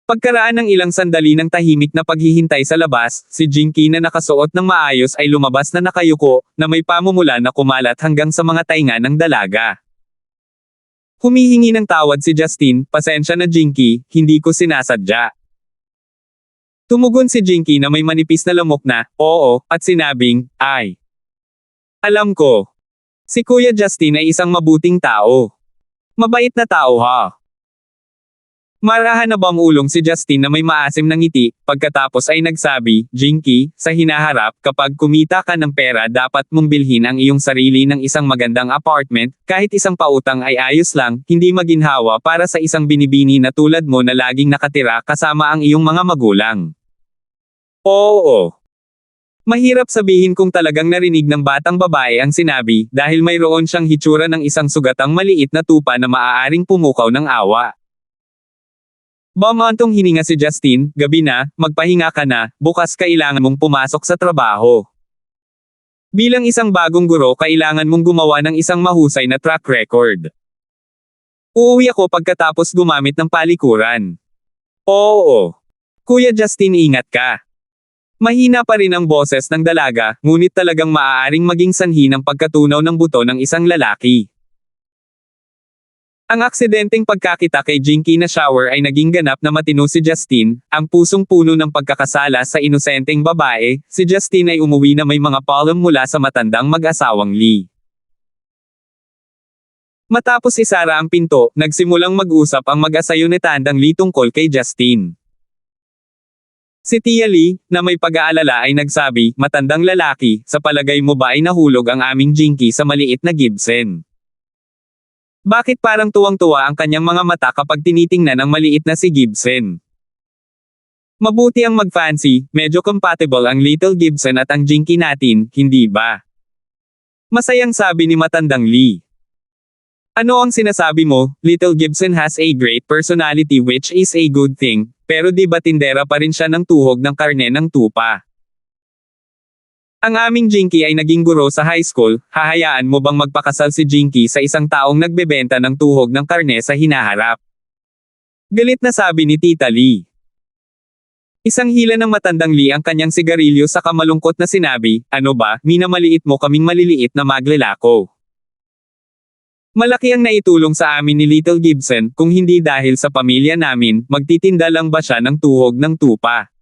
Pagkaraan ng ilang sandali ng tahimik na paghihintay sa labas, si Jinky na nakasuot ng maayos ay lumabas na nakayuko, na may pamumula na kumalat hanggang sa mga tainga ng dalaga. Humihingi ng tawad si Justin, pasensya na Jinky, hindi ko sinasadya. Tumugon si Jinky na may manipis na lamok na, oo, at sinabing, ay. Alam ko. Si Kuya Justin ay isang mabuting tao. Mabait na tao ha. Marahan na bang si Justin na may maasim na ngiti, pagkatapos ay nagsabi, Jinky, sa hinaharap, kapag kumita ka ng pera dapat mong bilhin ang iyong sarili ng isang magandang apartment, kahit isang pautang ay ayos lang, hindi maginhawa para sa isang binibini na tulad mo na laging nakatira kasama ang iyong mga magulang. Oo. Mahirap sabihin kung talagang narinig ng batang babae ang sinabi, dahil mayroon siyang hitsura ng isang sugatang maliit na tupa na maaaring pumukaw ng awa. Bumantong hininga si Justin, gabi na, magpahinga ka na, bukas kailangan mong pumasok sa trabaho. Bilang isang bagong guro kailangan mong gumawa ng isang mahusay na track record. Uuwi ako pagkatapos gumamit ng palikuran. Oo. Kuya Justin, ingat ka. Mahina pa rin ang boses ng dalaga, ngunit talagang maaaring maging sanhi ng pagkatunaw ng buto ng isang lalaki. Ang aksidenteng pagkakita kay Jinky na shower ay naging ganap na matino si Justin, ang pusong-puno ng pagkakasala sa inosenteng babae. Si Justin ay umuwi na may mga palm mula sa matandang mag-asawang Lee. Matapos isara ang pinto, nagsimulang mag-usap ang mag-asayo ni Tandang Lee tungkol kay Justin. Si Tia Lee, na may pag-aalala ay nagsabi, matandang lalaki, sa palagay mo ba ay nahulog ang aming Jinky sa maliit na Gibson? Bakit parang tuwang-tuwa ang kanyang mga mata kapag tinitingnan ang maliit na si Gibson? Mabuti ang mag-fancy, medyo compatible ang Little Gibson at ang Jinky natin, hindi ba? Masayang sabi ni matandang Lee. Ano ang sinasabi mo? Little Gibson has a great personality which is a good thing, pero di ba tindera pa rin siya ng tuhog ng karne ng tupa? Ang aming Jinky ay naging guro sa high school, hahayaan mo bang magpakasal si Jinky sa isang taong nagbebenta ng tuhog ng karne sa hinaharap? Galit na sabi ni Tita Lee. Isang hila ng matandang Lee ang kanyang sigarilyo sa kamalungkot na sinabi, ano ba, minamaliit mo kaming maliliit na maglelako. Malaki ang naitulong sa amin ni Little Gibson, kung hindi dahil sa pamilya namin, magtitinda lang ba siya ng tuhog ng tupa?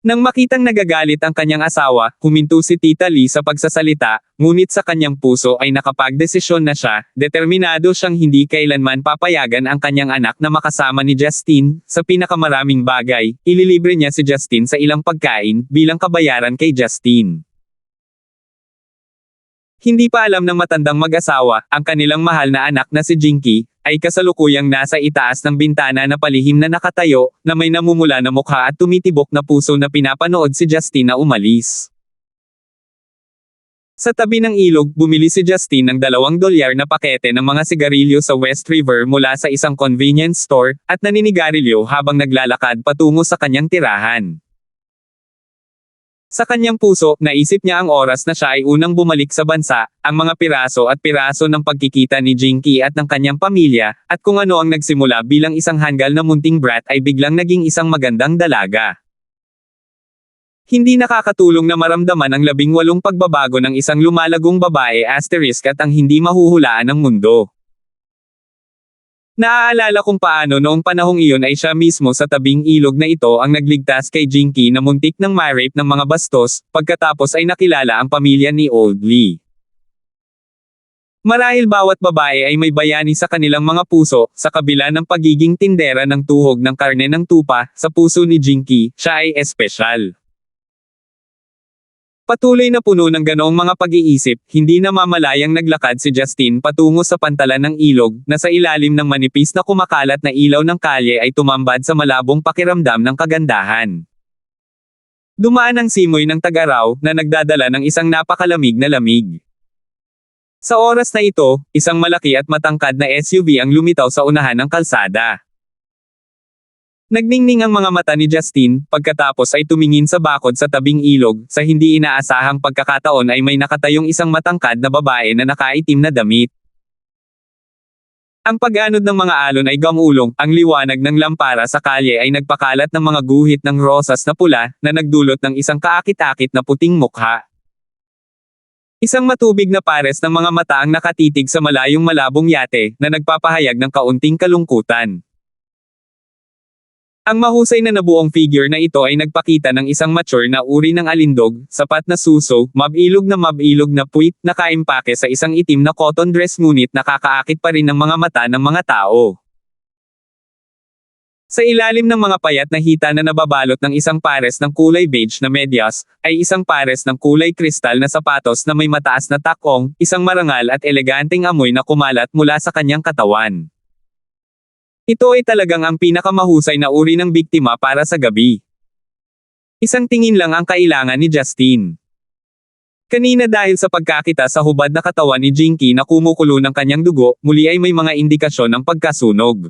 Nang makitang nagagalit ang kanyang asawa, huminto si Tita Lee sa pagsasalita, ngunit sa kanyang puso ay nakapagdesisyon na siya, determinado siyang hindi kailanman papayagan ang kanyang anak na makasama ni Justin, sa pinakamaraming bagay, ililibre niya si Justin sa ilang pagkain, bilang kabayaran kay Justin. Hindi pa alam ng matandang mag-asawa, ang kanilang mahal na anak na si Jinky, ay kasalukuyang nasa itaas ng bintana na palihim na nakatayo, na may namumula na mukha at tumitibok na puso na pinapanood si Justin na umalis. Sa tabi ng ilog, bumili si Justin ng $2 na pakete ng mga sigarilyo sa West River mula sa isang convenience store, at naninigarilyo habang naglalakad patungo sa kanyang tirahan. Sa kanyang puso, naisip niya ang oras na siya ay unang bumalik sa bansa, ang mga piraso at piraso ng pagkikita ni Jinky at ng kanyang pamilya, at kung ano ang nagsimula bilang isang hanggal na munting brat ay biglang naging isang magandang dalaga. Hindi nakakatulong na maramdaman ang 18 pagbabago ng isang lumalagong babae * at ang hindi mahuhulaan ng mundo. Naaalala kung paano noong panahong iyon ay siya mismo sa tabing ilog na ito ang nagligtas kay Jinky na muntik ng ma-rape ng mga bastos, pagkatapos ay nakilala ang pamilya ni Old Lee. Marahil bawat babae ay may bayani sa kanilang mga puso, sa kabila ng pagiging tindera ng tuhog ng karne ng tupa, sa puso ni Jinky, siya ay espesyal. Patuloy na puno ng ganoong mga pag-iisip, hindi na mamalayang naglakad si Justin patungo sa pantalan ng ilog, na sa ilalim ng manipis na kumakalat na ilaw ng kalye ay tumambad sa malabong pakiramdam ng kagandahan. Dumaan ang simoy ng tag-araw, na nagdadala ng isang napakalamig na lamig. Sa oras na ito, isang malaki at matangkad na SUV ang lumitaw sa unahan ng kalsada. Nagningning ang mga mata ni Justin, pagkatapos ay tumingin sa bakod sa tabing ilog, sa hindi inaasahang pagkakataon ay may nakatayong isang matangkad na babae na nakaitim na damit. Ang pag-anod ng mga alon ay gamulong, ang liwanag ng lampara sa kalye ay nagpakalat ng mga guhit ng rosas na pula, na nagdulot ng isang kaakit-akit na puting mukha. Isang matubig na pares ng mga mata ang nakatitig sa malayong malabong yate, na nagpapahayag ng kaunting kalungkutan. Ang mahusay na nabuong figure na ito ay nagpakita ng isang mature na uri ng alindog, sapat na suso, mabilog na puwit, nakaimpake sa isang itim na cotton dress ngunit nakakaakit pa rin ng mga mata ng mga tao. Sa ilalim ng mga payat na hita na nababalot ng isang pares ng kulay beige na medyas, ay isang pares ng kulay kristal na sapatos na may mataas na takong, isang marangal at eleganteng amoy na kumalat mula sa kanyang katawan. Ito ay talagang ang pinakamahusay na uri ng biktima para sa gabi. Isang tingin lang ang kailangan ni Justine. Kanina dahil sa pagkakita sa hubad na katawan ni Jinky na kumukulo ng kanyang dugo, muli ay may mga indikasyon ng pagkasunog.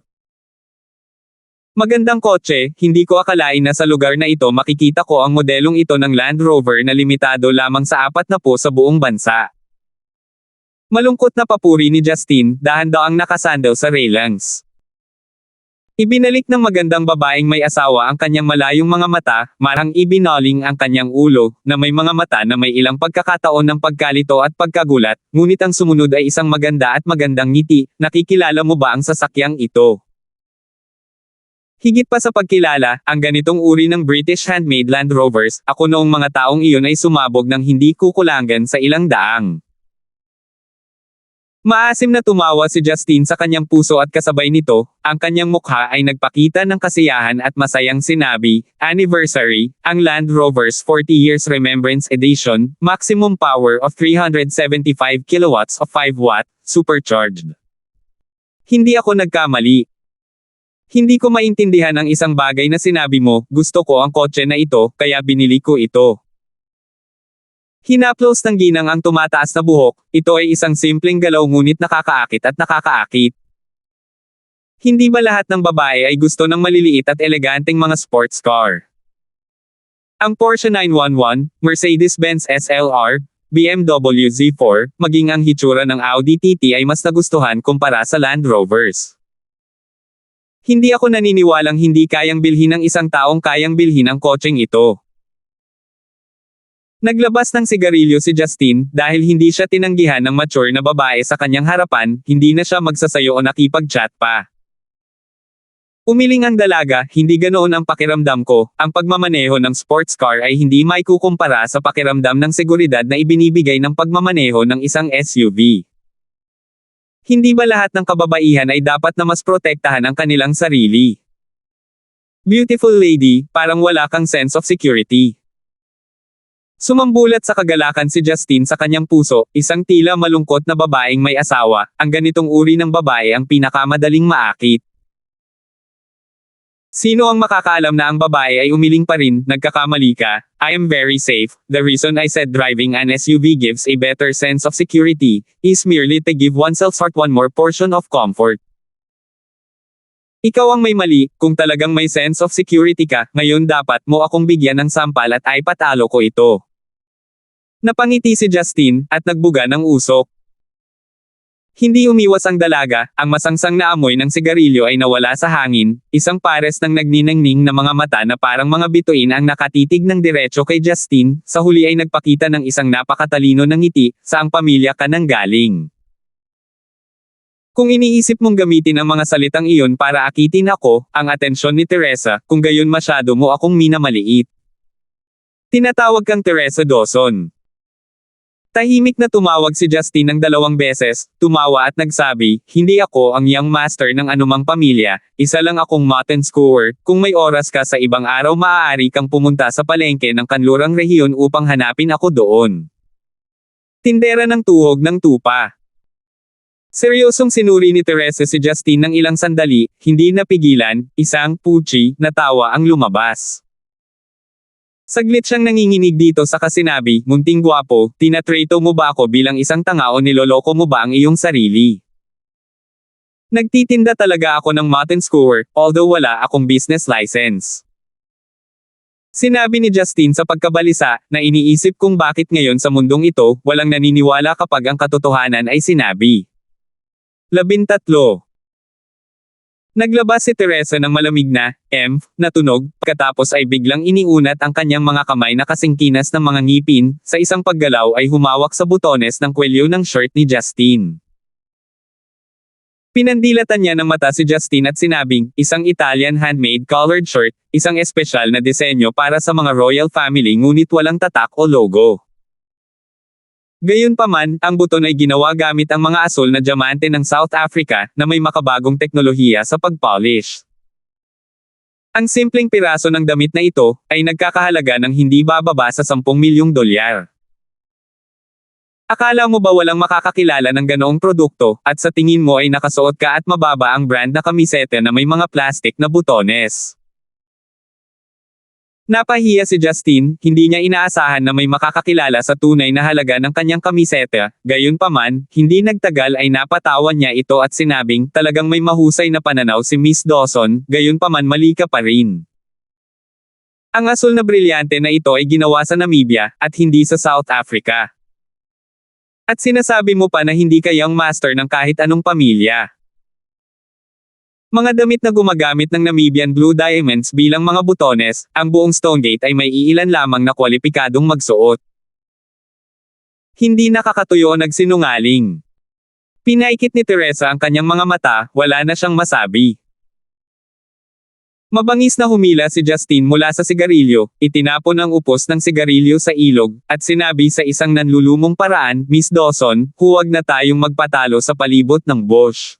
Magandang kotse, hindi ko akalain na sa lugar na ito makikita ko ang modelong ito ng Land Rover na limitado lamang sa 4 na po sa buong bansa. Malungkot na papuri ni Justine, dahan-daang nakasandal sa railings. Ibinalik ng magandang babaeng may asawa ang kanyang malayong mga mata, marang ibinaling ang kanyang ulo, na may mga mata na may ilang pagkakataon ng pagkalito at pagkagulat, ngunit ang sumunod ay isang maganda at magandang ngiti. Nakikilala mo ba ang sasakyang ito? Higit pa sa pagkilala, ang ganitong uri ng British handmade Land Rovers, ako noong mga taong iyon ay sumabog ng hindi kukulangan sa ilang daang. Maasim na tumawa si Justine sa kanyang puso at kasabay nito, ang kanyang mukha ay nagpakita ng kasiyahan at masayang sinabi, Anniversary, ang Land Rover's 40 Years Remembrance Edition, maximum power of 375 kilowatts of 5-watt, supercharged. Hindi ako nagkamali. Hindi ko maintindihan ang isang bagay na sinabi mo, gusto ko ang kotse na ito, kaya binili ko ito. Hinaplos ng ginang ang tumataas na buhok, ito ay isang simpleng galaw ngunit nakakaakit at nakakaakit. Hindi ba lahat ng babae ay gusto ng maliliit at eleganteng mga sports car? Ang Porsche 911, Mercedes-Benz SLR, BMW Z4, maging ang hitsura ng Audi TT ay mas nagustuhan kumpara sa Land Rovers. Hindi ako naniniwalang hindi kayang bilhin ng isang taong kayang bilhin ang kotseng ito. Naglabas ng sigarilyo si Justine, dahil hindi siya tinanggihan ng mature na babae sa kanyang harapan, hindi na siya magsasayo o nakipag-chat pa. Umiling ang dalaga, hindi ganoon ang pakiramdam ko, ang pagmamaneho ng sports car ay hindi maikukumpara sa pakiramdam ng seguridad na ibinibigay ng pagmamaneho ng isang SUV. Hindi ba lahat ng kababaihan ay dapat na mas protektahan ang kanilang sarili? Beautiful lady, parang wala kang sense of security. Sumambulat sa kagalakan si Justine sa kanyang puso, isang tila malungkot na babaeng may asawa, ang ganitong uri ng babae ang pinakamadaling maakit. Sino ang makakaalam na ang babae ay umiling pa rin, nagkakamali ka, I am very safe, the reason I said driving an SUV gives a better sense of security, is merely to give oneself one more portion of comfort. Ikaw ang may mali, kung talagang may sense of security ka, ngayon dapat mo akong bigyan ng sampal at ay patalo ko ito. Napangiti si Justine, at nagbuga ng usok. Hindi umiwas ang dalaga, ang masangsang na amoy ng sigarilyo ay nawala sa hangin, isang pares ng nagniningning na mga mata na parang mga bituin ang nakatitig ng diretso kay Justine, sa huli ay nagpakita ng isang napakatalino ng ngiti, saang pamilya ka nang galing. Kung iniisip mong gamitin ang mga salitang iyon para akitin ako, ang atensyon ni Teresa, kung gayon masyado mo akong minamaliit. Tinatawag kang Teresa Dawson. Tahimik na tumawag si Justine ng 2 beses, tumawa at nagsabi, hindi ako ang young master ng anumang pamilya, isa lang akong mountain scorer, kung may oras ka sa ibang araw maaari kang pumunta sa palengke ng kanlurang rehiyon upang hanapin ako doon. Tindera ng tuhog ng tupa. Seryosong sinuri ni Teresa si Justine ng ilang sandali, hindi napigilan, isang puchi na tawa ang lumabas. Saglit siyang nanginginig dito sa kasinabi, munting gwapo, tinatrato mo ba ako bilang isang tanga o niloloko mo ba ang iyong sarili? Nagtitinda talaga ako ng mountain scorer, although wala akong business license. Sinabi ni Justine sa pagkabalisa, na iniisip kung bakit ngayon sa mundong ito, walang naniniwala kapag ang katotohanan ay sinabi. 13. Naglabas si Teresa ng malamig na, na tunog, katapos ay biglang iniunat ang kanyang mga kamay na kasingkinas ng mga ngipin, sa isang paggalaw ay humawak sa butones ng kwelyo ng shirt ni Justine. Pinandilatan niya ng mata si Justin at sinabing, isang Italian handmade colored shirt, isang espesyal na disenyo para sa mga royal family ngunit walang tatak o logo. Gayunpaman, ang buton ay ginawa gamit ang mga asul na diamante ng South Africa na may makabagong teknolohiya sa pag-polish. Ang simpleng piraso ng damit na ito ay nagkakahalaga ng hindi bababa sa 10 milyong dolyar. Akala mo ba walang makakakilala ng ganoong produkto, at sa tingin mo ay nakasuot ka at mababa ang brand na kamisete na may mga plastic na butones? Napahiya si Justin, hindi niya inaasahan na may makakakilala sa tunay na halaga ng kanyang kamisete, gayunpaman, hindi nagtagal ay napatawan niya ito at sinabing, talagang may mahusay na pananaw si Miss Dawson, gayunpaman mali ka pa rin. Ang asul na brilyante na ito ay ginawa sa Namibia, at hindi sa South Africa. At sinasabi mo pa na hindi ka young master ng kahit anong pamilya. Mga damit na gumagamit ng Namibian Blue Diamonds bilang mga butones, ang buong Stonegate ay may iilan lamang na kwalipikadong magsuot. Hindi nakakatuyo o nagsinungaling. Pinaikit ni Teresa ang kanyang mga mata, wala na siyang masabi. Mabangis na humila si Justin mula sa sigarilyo, itinapon ang upos ng sigarilyo sa ilog, at sinabi sa isang nanlulumong paraan, Miss Dawson, huwag na tayong magpatalo sa palibot ng bush.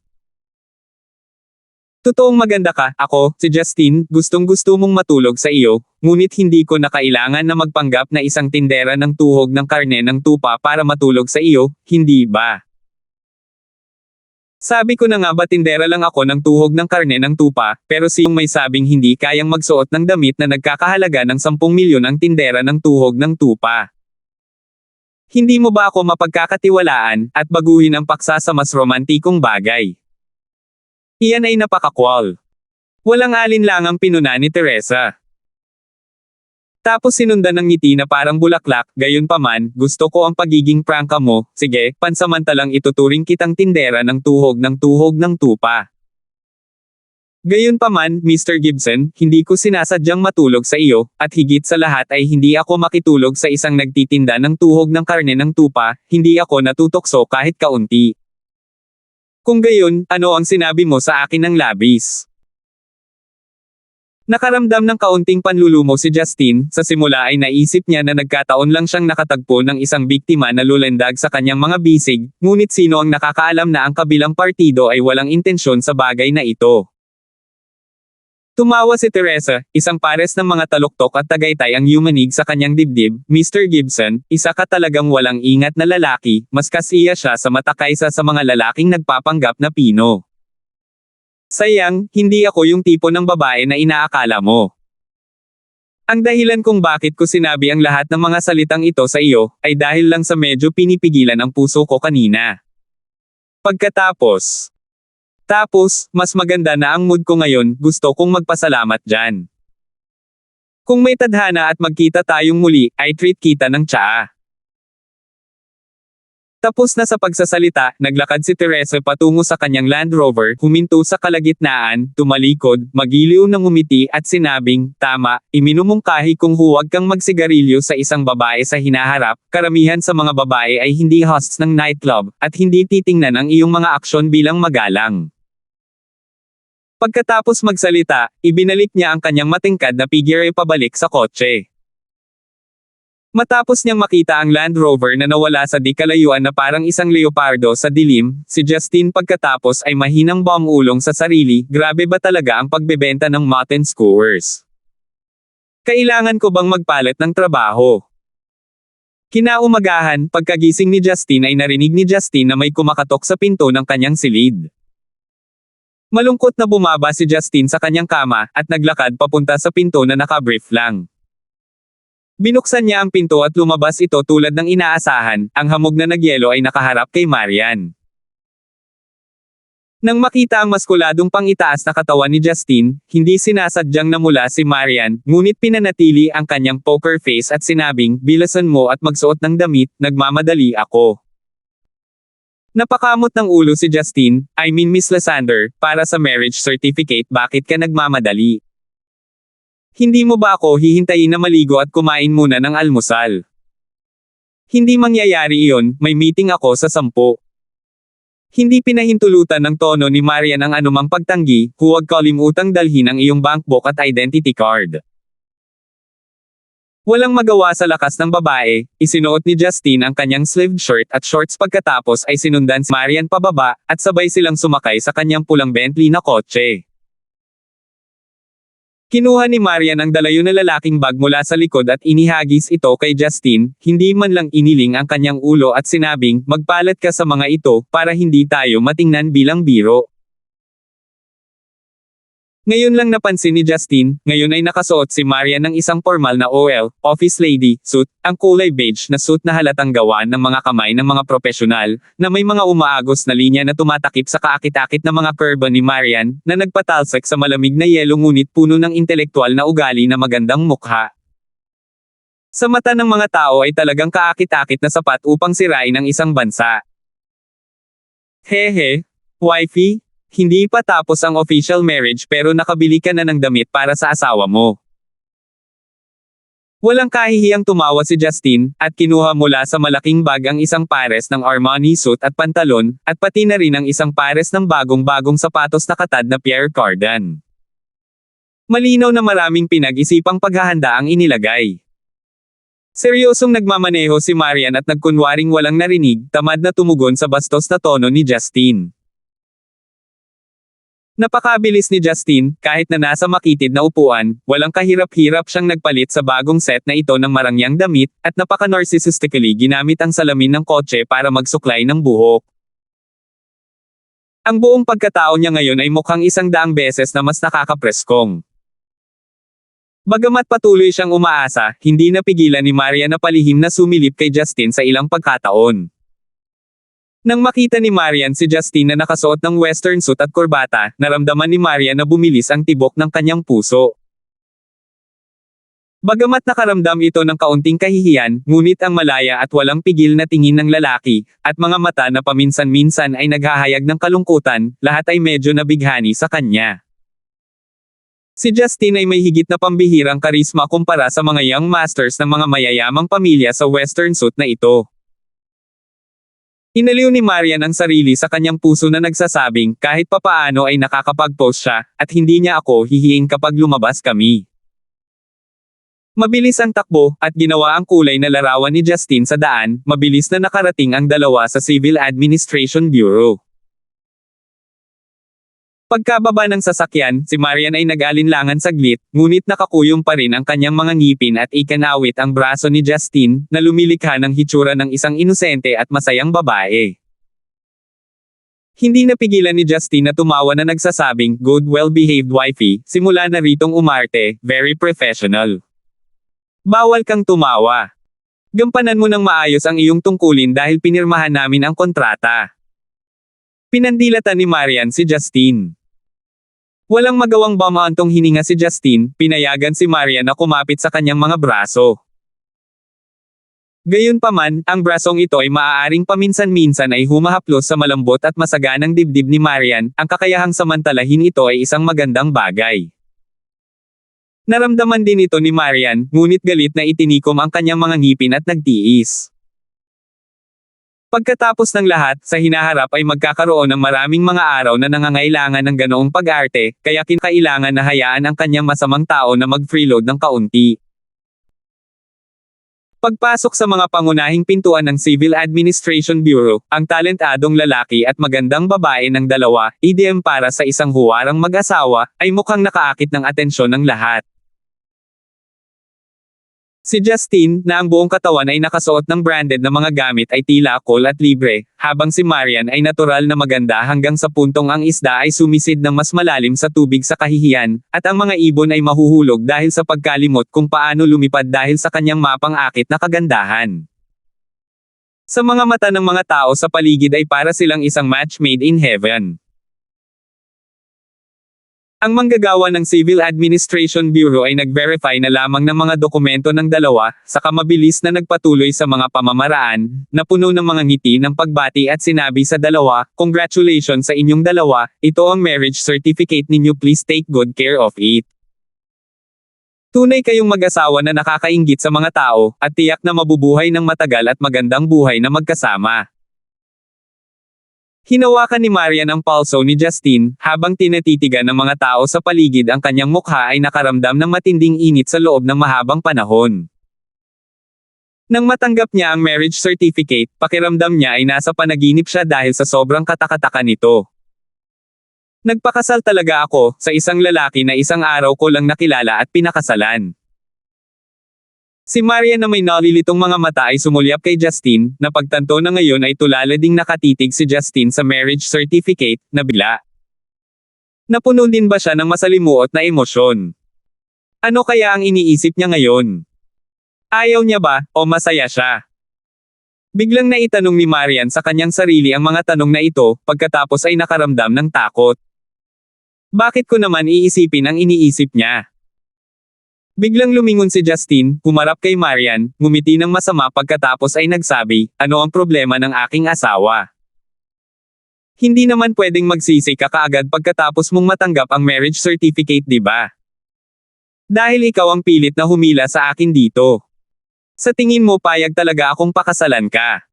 Totoong maganda ka, ako, si Justin, gustong-gusto mong matulog sa iyo, ngunit hindi ko na kailangan na magpanggap na isang tindera ng tuhog ng karne ng tupa para matulog sa iyo, hindi ba? Sabi ko na nga ba tindera lang ako ng tuhog ng karne ng tupa, pero siyong may sabing hindi kayang magsuot ng damit na nagkakahalaga ng 10 milyon ang tindera ng tuhog ng tupa. Hindi mo ba ako mapagkakatiwalaan, at baguhin ang paksa sa mas romantikong bagay? Iyan ay napakakwal. Walang alinlangang pinuna ni Teresa. Tapos sinundan ng ngiti na parang bulaklak, gayunpaman, gusto ko ang pagiging prangka mo, sige, pansamantalang ituturing kitang tindera ng tuhog ng tupa. Gayunpaman, Mr. Gibson, hindi ko sinasadyang matulog sa iyo, at higit sa lahat ay hindi ako makitulog sa isang nagtitinda ng tuhog ng karne ng tupa, hindi ako natutokso kahit kaunti. Kung gayon, ano ang sinabi mo sa akin ng labis? Nakaramdam ng kaunting panlulumo si Justin, sa simula ay naisip niya na nagkataon lang siyang nakatagpo ng isang biktima na lulendag sa kanyang mga bisig, ngunit sino ang nakakaalam na ang kabilang partido ay walang intensyon sa bagay na ito. Tumawa si Teresa, isang pares ng mga taluktok at tagaytay ang yumanig sa kanyang dibdib, Mr. Gibson, isa ka talagang walang ingat na lalaki, mas kasiya siya sa mata kaysa sa mga lalaking nagpapanggap na pino. Sayang, hindi ako yung tipo ng babae na inaakala mo. Ang dahilan kung bakit ko sinabi ang lahat ng mga salitang ito sa iyo, ay dahil lang sa medyo pinipigilan ang puso ko kanina. Pagkatapos, mas maganda na ang mood ko ngayon, gusto kong magpasalamat dyan. Kung may tadhana at magkita tayong muli, ay treat kita ng tsaa. Tapos na sa pagsasalita, naglakad si Teresa patungo sa kanyang Land Rover, huminto sa kalagitnaan, tumalikod, magiliw ng ngumiti at sinabing, tama, iminumungkahi kung huwag kang magsigarilyo sa isang babae sa hinaharap, karamihan sa mga babae ay hindi hosts ng nightclub, at hindi titingnan ang iyong mga aksyon bilang magalang. Pagkatapos magsalita, ibinalik niya ang kanyang matingkad na figure pabalik sa kotse. Matapos niyang makita ang Land Rover na nawala sa di kalayuan na parang isang leopardo sa dilim, si Justin pagkatapos ay mahinang bumulong sa sarili, grabe ba talaga ang pagbebenta ng mountain skewers? Kailangan ko bang magpalit ng trabaho? Kinaumagahan, pagkagising ni Justin ay narinig ni Justin na may kumakatok sa pinto ng kanyang silid. Malungkot na bumaba si Justin sa kanyang kama, at naglakad papunta sa pinto na nakabrief lang. Binuksan niya ang pinto at lumabas ito tulad ng inaasahan, ang hamog na nagyelo ay nakaharap kay Marian. Nang makita ang maskuladong pangitaas na katawan ni Justin, hindi sinasadyang namula si Marian, ngunit pinanatili ang kanyang poker face at sinabing, bilasan mo at magsuot ng damit, nagmamadali ako. Napakamot ng ulo si Justin, I mean Miss Lysander, para sa marriage certificate bakit ka nagmamadali? Hindi mo ba ako hihintayin na maligo at kumain muna ng almusal? Hindi mangyayari iyon, may meeting ako sa 10. Hindi pinahintulutan ng tono ni Marian ang anumang pagtanggi, huwag kalimutang dalhin ang iyong bankbook at identity card. Walang magawa sa lakas ng babae, isinuot ni Justine ang kanyang sleeved shirt at shorts pagkatapos ay sinundan si Marian pababa, at sabay silang sumakay sa kanyang pulang Bentley na kotse. Kinuha ni Marian ang dalayo na lalaking bag mula sa likod at inihagis ito kay Justine, hindi man lang iniling ang kanyang ulo at sinabing, magpalat ka sa mga ito, para hindi tayo matingnan bilang biro. Ngayon lang napansin ni Justine, ngayon ay nakasuot si Marian ng isang formal na OL, office lady, suit, ang kulay beige na suit na halatang gawa ng mga kamay ng mga propesyonal, na may mga umaagos na linya na tumatakip sa kaakit-akit na mga kurba ni Marian, na nagpatalsik sa malamig na yelo ngunit puno ng intelektual na ugali na magandang mukha. Sa mata ng mga tao ay talagang kaakit-akit na sapat upang sirain ang isang bansa. Hehe, wifey. Hindi pa tapos ang official marriage pero nakabili ka na ng damit para sa asawa mo. Walang kahihiyang tumawa si Justine, at kinuha mula sa malaking bag ang isang pares ng Armani suit at pantalon, at pati na rin ang isang pares ng bagong-bagong sapatos na katad na Pierre Cardin. Malinaw na maraming pinag-isipang paghahanda ang inilagay. Seryosong nagmamaneho si Marian at nagkunwaring walang narinig, tamad na tumugon sa bastos na tono ni Justine. Napakabilis ni Justine, kahit na nasa makitid na upuan, walang kahirap-hirap siyang nagpalit sa bagong set na ito ng marangyang damit, at napaka-narcissistically ginamit ang salamin ng kotse para magsuklay ng buhok. Ang buong pagkatao niya ngayon ay mukhang 100 beses na mas nakakapreskong. Bagamat patuloy siyang umaasa, hindi napigilan ni Maria na palihim na sumilip kay Justine sa ilang pagkataon. Nang makita ni Marian si Justine na nakasuot ng western suit at korbata, naramdaman ni Marian na bumilis ang tibok ng kanyang puso. Bagamat nakaramdam ito ng kaunting kahihiyan, ngunit ang malaya at walang pigil na tingin ng lalaki, at mga mata na paminsan-minsan ay naghahayag ng kalungkutan, lahat ay medyo nabighani sa kanya. Si Justine ay may higit na pambihirang karisma kumpara sa mga young masters ng mga mayayamang pamilya sa western suit na ito. Inaliw ni Marian ang sarili sa kanyang puso na nagsasabing, kahit papaano ay nakakapag-post siya, at hindi niya ako hihiing kapag lumabas kami. Mabilis ang takbo, at ginawa ang kulay na larawan ni Justine sa daan, mabilis na nakarating ang dalawa sa Civil Administration Bureau. Pagkababa ng sasakyan, si Marian ay nag-alinlangan saglit, ngunit nakakuyong pa rin ang kanyang mga ngipin at ikinawit ang braso ni Justine, na lumilikha ng hitsura ng isang inosente at masayang babae. Hindi napigilan ni Justine na tumawa na nagsasabing, good well-behaved wifey, simula na ritong umarte, very professional. Bawal kang tumawa. Gampanan mo ng maayos ang iyong tungkulin dahil pinirmahan namin ang kontrata. Pinandilatan ni Marian si Justine. Walang magawang bamaantong hininga si Justine, pinayagan si Marian na kumapit sa kanyang mga braso. Gayunpaman, ang brasong ito ay maaaring paminsan-minsan ay humahaplos sa malambot at masaganang dibdib ni Marian, ang kakayahang samantalahin ito ay isang magandang bagay. Naramdaman din ito ni Marian, ngunit galit na itinikom ang kanyang mga ngipin at nagtiis. Pagkatapos ng lahat, sa hinaharap ay magkakaroon ng maraming mga araw na nangangailangan ng ganoong pag-arte, kaya kinakailangan na hayaan ang kanyang masamang tao na mag-freeload ng kaunti. Pagpasok sa mga pangunahing pintuan ng Civil Administration Bureau, ang talentadong lalaki at magandang babae ng dalawa, IDM para sa isang huwarang mag-asawa, ay mukhang nakaakit ng atensyon ng lahat. Si Justine, na ang buong katawan ay nakasuot ng branded na mga gamit ay tila cool at libre, habang si Marian ay natural na maganda hanggang sa puntong ang isda ay sumisid ng mas malalim sa tubig sa kahihiyan, at ang mga ibon ay mahuhulog dahil sa pagkalimot kung paano lumipad dahil sa kanyang mapang-akit na kagandahan. Sa mga mata ng mga tao sa paligid ay para silang isang match made in heaven. Ang manggagawa ng Civil Administration Bureau ay nag-verify na lamang ng mga dokumento ng dalawa, saka mabilis na nagpatuloy sa mga pamamaraan, na puno ng mga ngiti ng pagbati at sinabi sa dalawa, congratulations sa inyong dalawa, ito ang marriage certificate ninyo, please take good care of it. Tunay kayong mag-asawa na nakakainggit sa mga tao, at tiyak na mabubuhay ng matagal at magandang buhay na magkasama. Hinawakan ni Marian ang palso ni Justine, habang tinatitigan ng mga tao sa paligid ang kanyang mukha ay nakaramdam ng matinding init sa loob ng mahabang panahon. Nang matanggap niya ang marriage certificate, pakiramdam niya ay nasa panaginip siya dahil sa sobrang katakataka nito. Nagpakasal talaga ako, sa isang lalaki na isang araw ko lang nakilala at pinakasalan. Si Marian na may nalilitong mga mata ay sumulyap kay Justine, na pagtanto na ngayon ay tulala ding nakatitig si Justine sa marriage certificate, na bigla. Napuno din ba siya ng masalimuot na emosyon? Ano kaya ang iniisip niya ngayon? Ayaw niya ba, o masaya siya? Biglang naitanong ni Marian sa kanyang sarili ang mga tanong na ito, pagkatapos ay nakaramdam ng takot. Bakit ko naman iisipin ang iniisip niya? Biglang lumingon si Justine, humarap kay Marian, ngumiti ng masama pagkatapos ay nagsabi, ano ang problema ng aking asawa? Hindi naman pwedeng magsisi ka kaagad pagkatapos mong matanggap ang marriage certificate, di ba? Dahil ikaw ang pilit na humila sa akin dito. Sa tingin mo payag talaga akong pakasalan ka?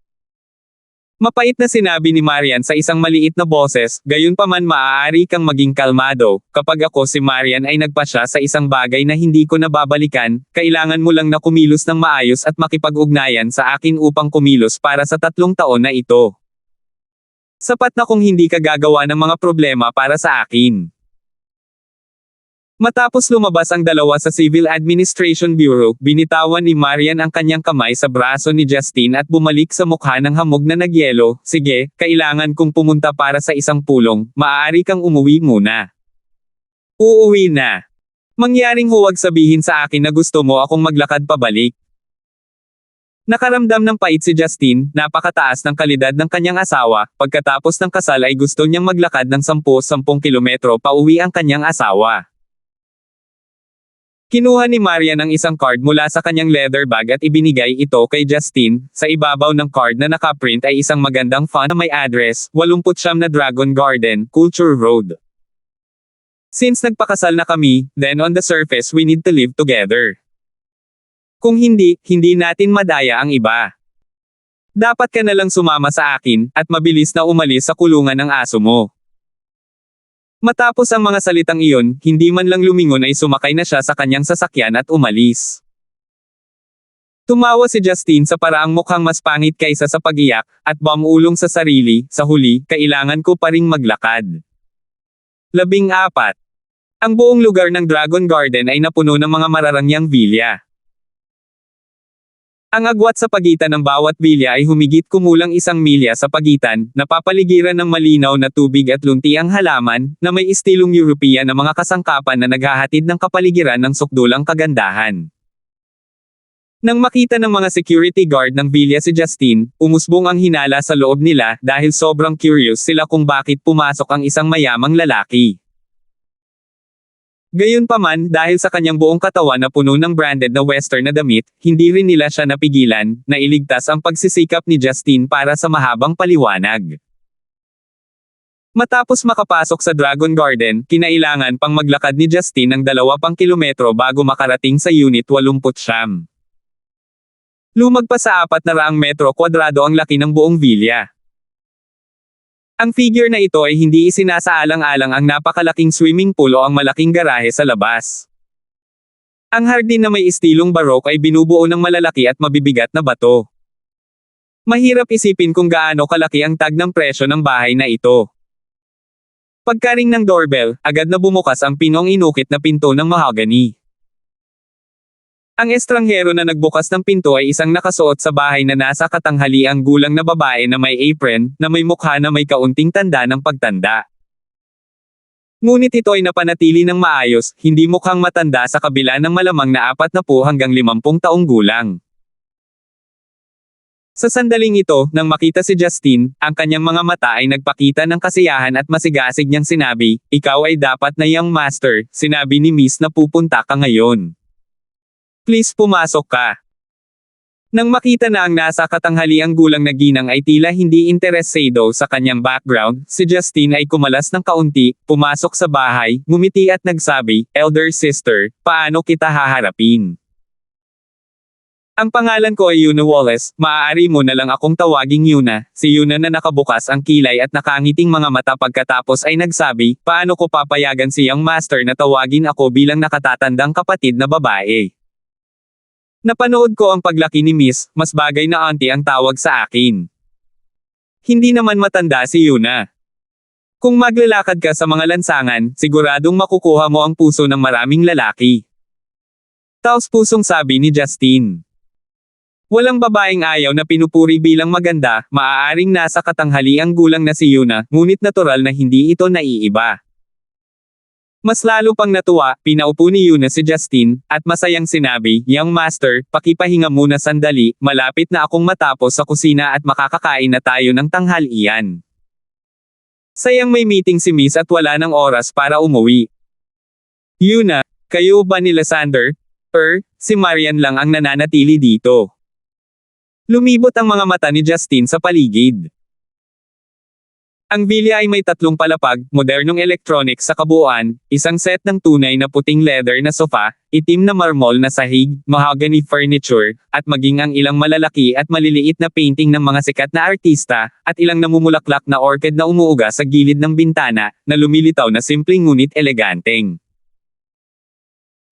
Mapait na sinabi ni Marian sa isang maliit na boses, gayunpaman maaari kang maging kalmado, kapag ako si Marian ay nagpasya sa isang bagay na hindi ko nababalikan, kailangan mo lang na kumilos ng maayos at makipag-ugnayan sa akin upang kumilos para sa 3 taon na ito. Sapat na kung hindi ka gagawa ng mga problema para sa akin. Matapos lumabas ang dalawa sa Civil Administration Bureau, binitawan ni Marian ang kanyang kamay sa braso ni Justine at bumalik sa mukha ng hamog na nagyelo, sige, kailangan kong pumunta para sa isang pulong, maaari kang umuwi muna. Uuwi na. Mangyaring huwag sabihin sa akin na gusto mo akong maglakad pabalik. Nakaramdam ng pait si Justine, napakataas ng kalidad ng kanyang asawa, pagkatapos ng kasal ay gusto niyang maglakad ng 10 kilometro pauwi ang kanyang asawa. Kinuha ni Marian ang isang card mula sa kanyang leather bag at ibinigay ito kay Justine. Sa ibabaw ng card na nakaprint ay isang magandang font na may address, 89 na Dragon Garden, Culture Road. Since nagpakasal na kami, then on the surface we need to live together. Kung hindi, hindi natin madaya ang iba. Dapat ka na lang sumama sa akin, at mabilis na umalis sa kulungan ng aso mo. Matapos ang mga salitang iyon, hindi man lang lumingon ay sumakay na siya sa kanyang sasakyan at umalis. Tumawa si Justine sa paraang mukhang mas pangit kaysa sa pag-iyak, at bumulong sa sarili, sa huli, kailangan ko pa ring maglakad. 14. Ang buong lugar ng Dragon Garden ay napuno ng mga mararangyang vilya. Ang agwat sa pagitan ng bawat vilya ay humigit kumulang 1 milya sa pagitan, napapaligiran ng malinaw na tubig at luntiang halaman, na may istilong European na mga kasangkapan na naghahatid ng kapaligiran ng sukdulang kagandahan. Nang makita ng mga security guard ng vilya si Justine, umusbong ang hinala sa loob nila dahil sobrang curious sila kung bakit pumasok ang isang mayamang lalaki. Gayunpaman, dahil sa kanyang buong katawan na puno ng branded na western na damit, hindi rin nila siya napigilan, na iligtas ang pagsisikap ni Justine para sa mahabang paliwanag. Matapos makapasok sa Dragon Garden, kinailangan pang maglakad ni Justine ng 2 kilometro bago makarating sa Unit 89. Lumagpas sa 400 metro kwadrado ang laki ng buong vilya. Ang figure na ito ay hindi isinasaalang-alang ang napakalaking swimming pool o ang malaking garahe sa labas. Ang hardin na may istilong barok ay binubuo ng malalaki at mabibigat na bato. Mahirap isipin kung gaano kalaki ang tag ng presyo ng bahay na ito. Pagkaring ng doorbell, agad na bumukas ang pinong inukit na pinto ng mahogany. Ang estranghero na nagbukas ng pinto ay isang nakasuot sa bahay na nasa katanghaliang gulang na babae na may apron, na may mukha na may kaunting tanda ng pagtanda. Ngunit ito ay napanatili ng maayos, hindi mukhang matanda sa kabila ng malamang na 40 hanggang 50 taong gulang. Sa sandaling ito, nang makita si Justine, ang kanyang mga mata ay nagpakita ng kasiyahan at masigasig niyang sinabi, ikaw ay dapat na young master, sinabi ni Miss na pupunta ka ngayon. Please pumasok ka. Nang makita na ang nasa katanghaliang gulang na ginang ay tila hindi interesado sa kanyang background, si Justine ay kumalas ng kaunti, pumasok sa bahay, ngumiti at nagsabi, elder sister, paano kita haharapin? Ang pangalan ko ay Yuna Wallace, maaari mo na lang akong tawaging Yuna. Si Yuna na nakabukas ang kilay at nakangiting mga mata pagkatapos ay nagsabi, paano ko papayagan si Young Master na tawagin ako bilang nakatatandang kapatid na babae. Napanood ko ang paglaki ni Miss, mas bagay na auntie ang tawag sa akin. Hindi naman matanda si Yuna. Kung maglalakad ka sa mga lansangan, siguradong makukuha mo ang puso ng maraming lalaki. Taos-pusong sabi ni Justin. Walang babaeng ayaw na pinupuri bilang maganda, maaaring nasa katanghaliang gulang na si Yuna, ngunit natural na hindi ito naiiba. Mas lalo pang natuwa, pinaupo ni Yuna si Justin, at masayang sinabi, Young Master, pakipahinga muna sandali, malapit na akong matapos sa kusina at makakakain na tayo ng tanghalian. Sayang may meeting si Miss at wala ng oras para umuwi. Yuna, kayo ba ni Lysander? Si Marian lang ang nananatili dito. Lumibot ang mga mata ni Justin sa paligid. Ang bilya ay may 3 palapag, modernong electronics sa kabuuan, isang set ng tunay na puting leather na sofa, itim na marmol na sahig, mahogany furniture, at maging ang ilang malalaki at maliliit na painting ng mga sikat na artista, at ilang namumulaklak na orchid na umuuga sa gilid ng bintana, na lumilitaw na simpleng ngunit eleganteng.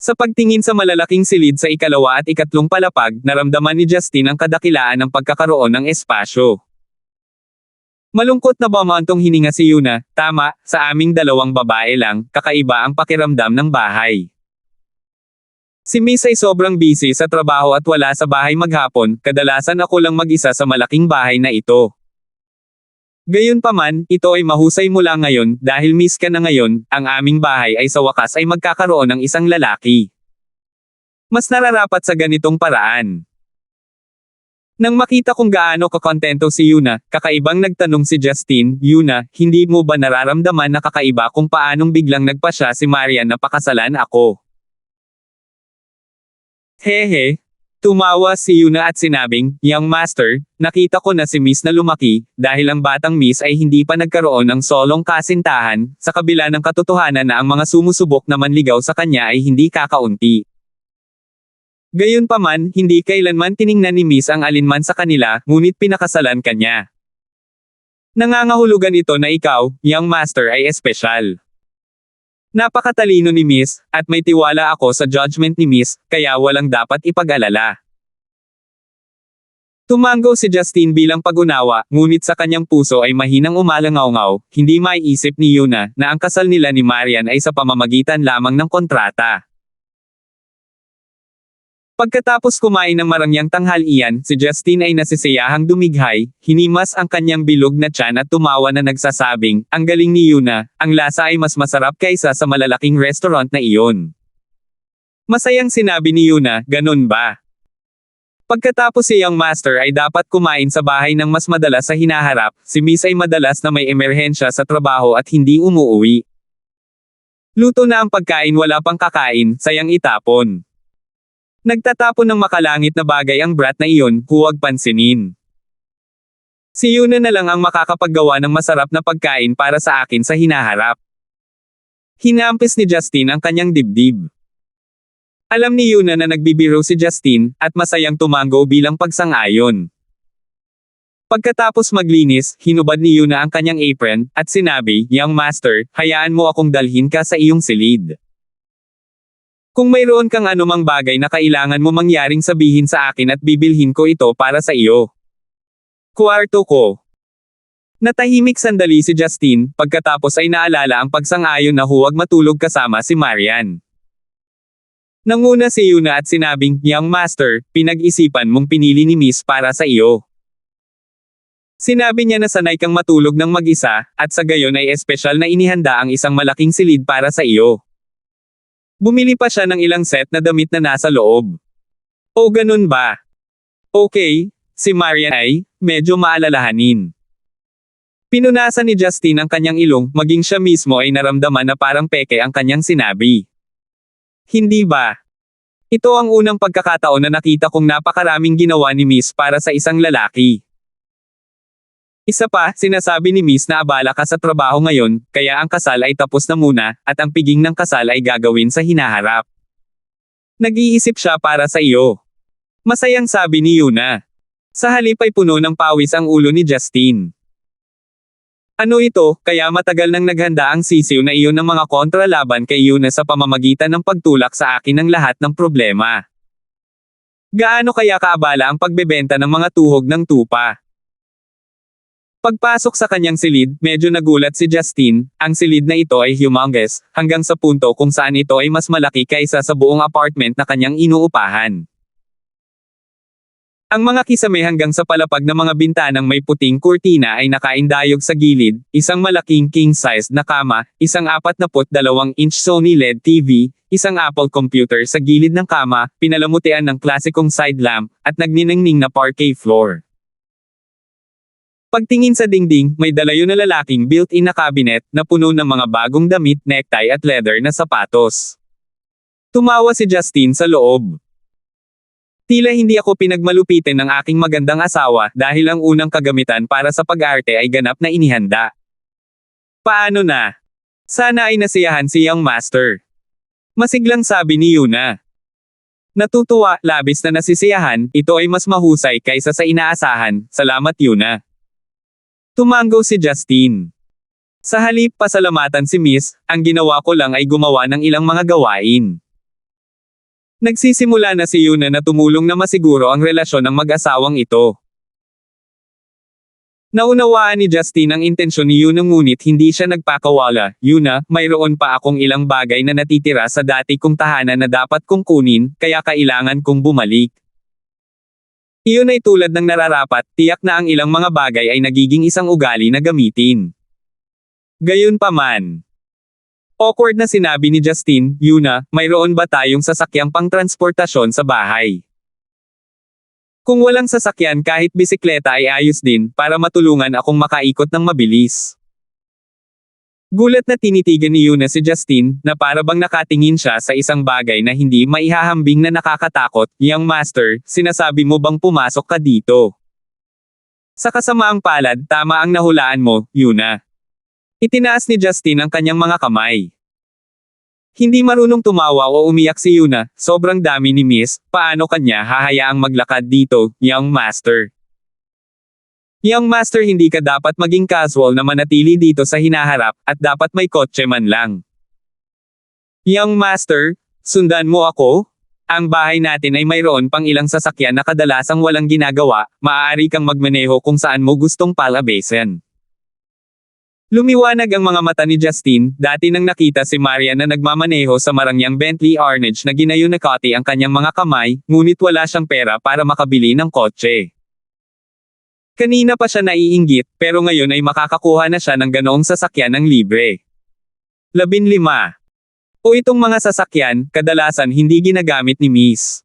Sa pagtingin sa malalaking silid sa ikalawa at ikatlong palapag, naramdaman ni Justin ang kadakilaan ng pagkakaroon ng espasyo. Malungkot na bumantong hininga si Yuna, tama, sa aming 2 babae lang, kakaiba ang pakiramdam ng bahay. Si Miss ay sobrang busy sa trabaho at wala sa bahay maghapon, kadalasan ako lang mag-isa sa malaking bahay na ito. Gayunpaman, ito ay mahusay mula ngayon, dahil miss ka na ngayon, ang aming bahay ay sa wakas ay magkakaroon ng isang lalaki. Mas nararapat sa ganitong paraan. Nang makita kung gaano kakontento si Yuna, kakaibang nagtanong si Justin, Yuna, hindi mo ba nararamdaman na kakaiba kung paanong biglang nagpasya si Marian na pakasalan ako? Hehe. Tumawa si Yuna at sinabing, Young Master, nakita ko na si Miss na lumaki, dahil ang batang Miss ay hindi pa nagkaroon ng solong kasintahan, sa kabila ng katotohanan na ang mga sumusubok na manligaw sa kanya ay hindi kakaunti. Gayunpaman, hindi kailanman tiningnan ni Miss ang alinman sa kanila, ngunit pinakasalan kanya. Nangangahulugan ito na ikaw, Young Master ay espesyal. Napakatalino ni Miss, at may tiwala ako sa judgment ni Miss, kaya walang dapat ipag-alala. Tumango si Justin bilang pag-unawa, ngunit sa kanyang puso ay mahinang umalangaw-ngaw, hindi maiisip ni Yuna, na ang kasal nila ni Marian ay sa pamamagitan lamang ng kontrata. Pagkatapos kumain ng marangyang tanghalian, si Justin ay nasisiyahang dumighay, hinimas ang kanyang bilog na tiyan at tumawa na nagsasabing, ang galing ni Yuna, ang lasa ay mas masarap kaysa sa malalaking restaurant na iyon. Masayang sinabi ni Yuna, ganun ba? Pagkatapos si Young Master ay dapat kumain sa bahay ng mas madalas sa hinaharap, si Miss ay madalas na may emerhensya sa trabaho at hindi umuuwi. Luto na ang pagkain, wala pang kakain, sayang itapon. Nagtatapon ng makalangit na bagay ang brat na iyon, huwag pansinin. Si Yuna na lang ang makakapaggawa ng masarap na pagkain para sa akin sa hinaharap. Hinampis ni Justin ang kanyang dibdib. Alam ni Yuna na nagbibiro si Justin, at masayang tumango bilang pagsang-ayon. Pagkatapos maglinis, hinubad ni Yuna ang kanyang apron, at sinabi, Young Master, hayaan mo akong dalhin ka sa iyong silid. Kung mayroon kang anumang bagay na kailangan mo mangyaring sabihin sa akin at bibilhin ko ito para sa iyo. Kwarto ko. Natahimik sandali si Justin, pagkatapos ay naalala ang pagsang-ayon na huwag matulog kasama si Marian. Nanguna si Yuna at sinabing, Young Master, pinag-isipan mong pinili ni Miss para sa iyo. Sinabi niya na sanay kang matulog ng mag-isa, at sa gayon ay espesyal na inihanda ang isang malaking silid para sa iyo. Bumili pa siya ng ilang set na damit na nasa loob. O ganun ba? Okay, si Marian ay, medyo maalalahanin. Pinunasan ni Justin ang kanyang ilong, maging siya mismo ay naramdaman na parang peke ang kanyang sinabi. Hindi ba? Ito ang unang pagkakataon na nakita kong napakaraming ginawa ni Miss para sa isang lalaki. Isa pa, sinasabi ni Miss na abala ka sa trabaho ngayon, kaya ang kasal ay tapos na muna, at ang piging ng kasal ay gagawin sa hinaharap. Nag-iisip siya para sa iyo. Masayang sabi ni Yuna. Sa halip ay puno ng pawis ang ulo ni Justine. Ano ito, kaya matagal nang naghanda ang sisiw na iyon ng mga kontra laban kay Yuna sa pamamagitan ng pagtulak sa akin ng lahat ng problema. Gaano kaya kaabala ang pagbebenta ng mga tuhog ng tupa? Pagpasok sa kanyang silid, medyo nagulat si Justine. Ang silid na ito ay humongous, hanggang sa punto kung saan ito ay mas malaki kaysa sa buong apartment na kanyang inuupahan. Ang mga kisame hanggang sa palapag na mga bintanang may puting kurtina ay nakaindayog sa gilid, isang malaking king-sized na kama, isang 42-inch Sony LED TV, isang Apple computer sa gilid ng kama, pinalamutian ng klasikong side lamp, at nagniningning na parquet floor. Pagtingin sa dingding, may dalayo na lalaking built-in na cabinet na puno ng mga bagong damit, necktie at leather na sapatos. Tumawa si Justine sa loob. Tila hindi ako pinagmalupitin ng aking magandang asawa dahil ang unang kagamitan para sa pag-arte ay ganap na inihanda. Paano na? Sana ay nasiyahan si Young Master. Masiglang sabi ni Yuna. Natutuwa, labis na nasisiyahan, ito ay mas mahusay kaysa sa inaasahan, salamat Yuna. Tumanggo si Justine. Sa halip pasalamatan si Miss, ang ginawa ko lang ay gumawa ng ilang mga gawain. Nagsisimula na si Yuna na tumulong na masiguro ang relasyon ng mag-asawang ito. Naunawaan ni Justine ang intensyon ni Yuna ngunit hindi siya nagpakawala. Yuna, mayroon pa akong ilang bagay na natitira sa dati kong tahanan na dapat kong kunin, kaya kailangan kong bumalik. Iyon ay tulad ng nararapat, tiyak na ang ilang mga bagay ay nagiging isang ugali na gamitin. Gayunpaman. Awkward na sinabi ni Justine, Yuna, mayroon ba tayong sasakyang pangtransportasyon sa bahay? Kung walang sasakyan kahit bisikleta ay ayos din, para matulungan akong makaikot ng mabilis. Gulat na tinitigan ni Yuna si Justine, na para bang nakatingin siya sa isang bagay na hindi maihahambing na nakakatakot. Young Master, sinasabi mo bang pumasok ka dito? Sa kasamaang palad, tama ang nahulaan mo, Yuna. Itinaas ni Justine ang kanyang mga kamay. Hindi marunong tumawa o umiyak si Yuna, sobrang dami ni Miss, paano kanya hahayaang maglakad dito, Young Master? Young Master, hindi ka dapat maging casual na manatili dito sa hinaharap, at dapat may kotse man lang. Young Master, sundan mo ako? Ang bahay natin ay mayroon pang ilang sasakyan na kadalasang walang ginagawa, maaari kang magmaneho kung saan mo gustong palabasin. Lumiwanag ang mga mata ni Justine, dati nang nakita si Marian na nagmamaneho sa marangyang Bentley Arnage na ginayunakati ang kanyang mga kamay, ngunit wala siyang pera para makabili ng kotse. Kanina pa siya naiinggit, pero ngayon ay makakakuha na siya ng ganoong sasakyan ng libre. 15. O itong mga sasakyan, kadalasan hindi ginagamit ni Miss.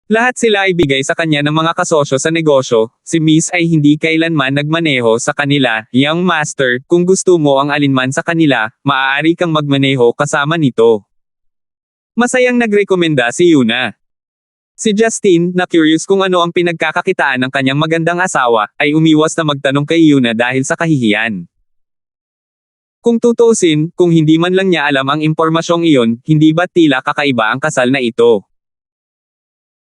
Lahat sila ay bigay sa kanya ng mga kasosyo sa negosyo, si Miss ay hindi kailanman nagmaneho sa kanila. Young Master, kung gusto mo ang alinman sa kanila, maaari kang magmaneho kasama nito. Masayang nagrekomenda si Yuna. Si Justine, na curious kung ano ang pinagkakakitaan ng kanyang magandang asawa, ay umiwas na magtanong kay Yuna dahil sa kahihiyan. Kung tutuusin, kung hindi man lang niya alam ang impormasyong iyon, hindi ba tila kakaiba ang kasal na ito?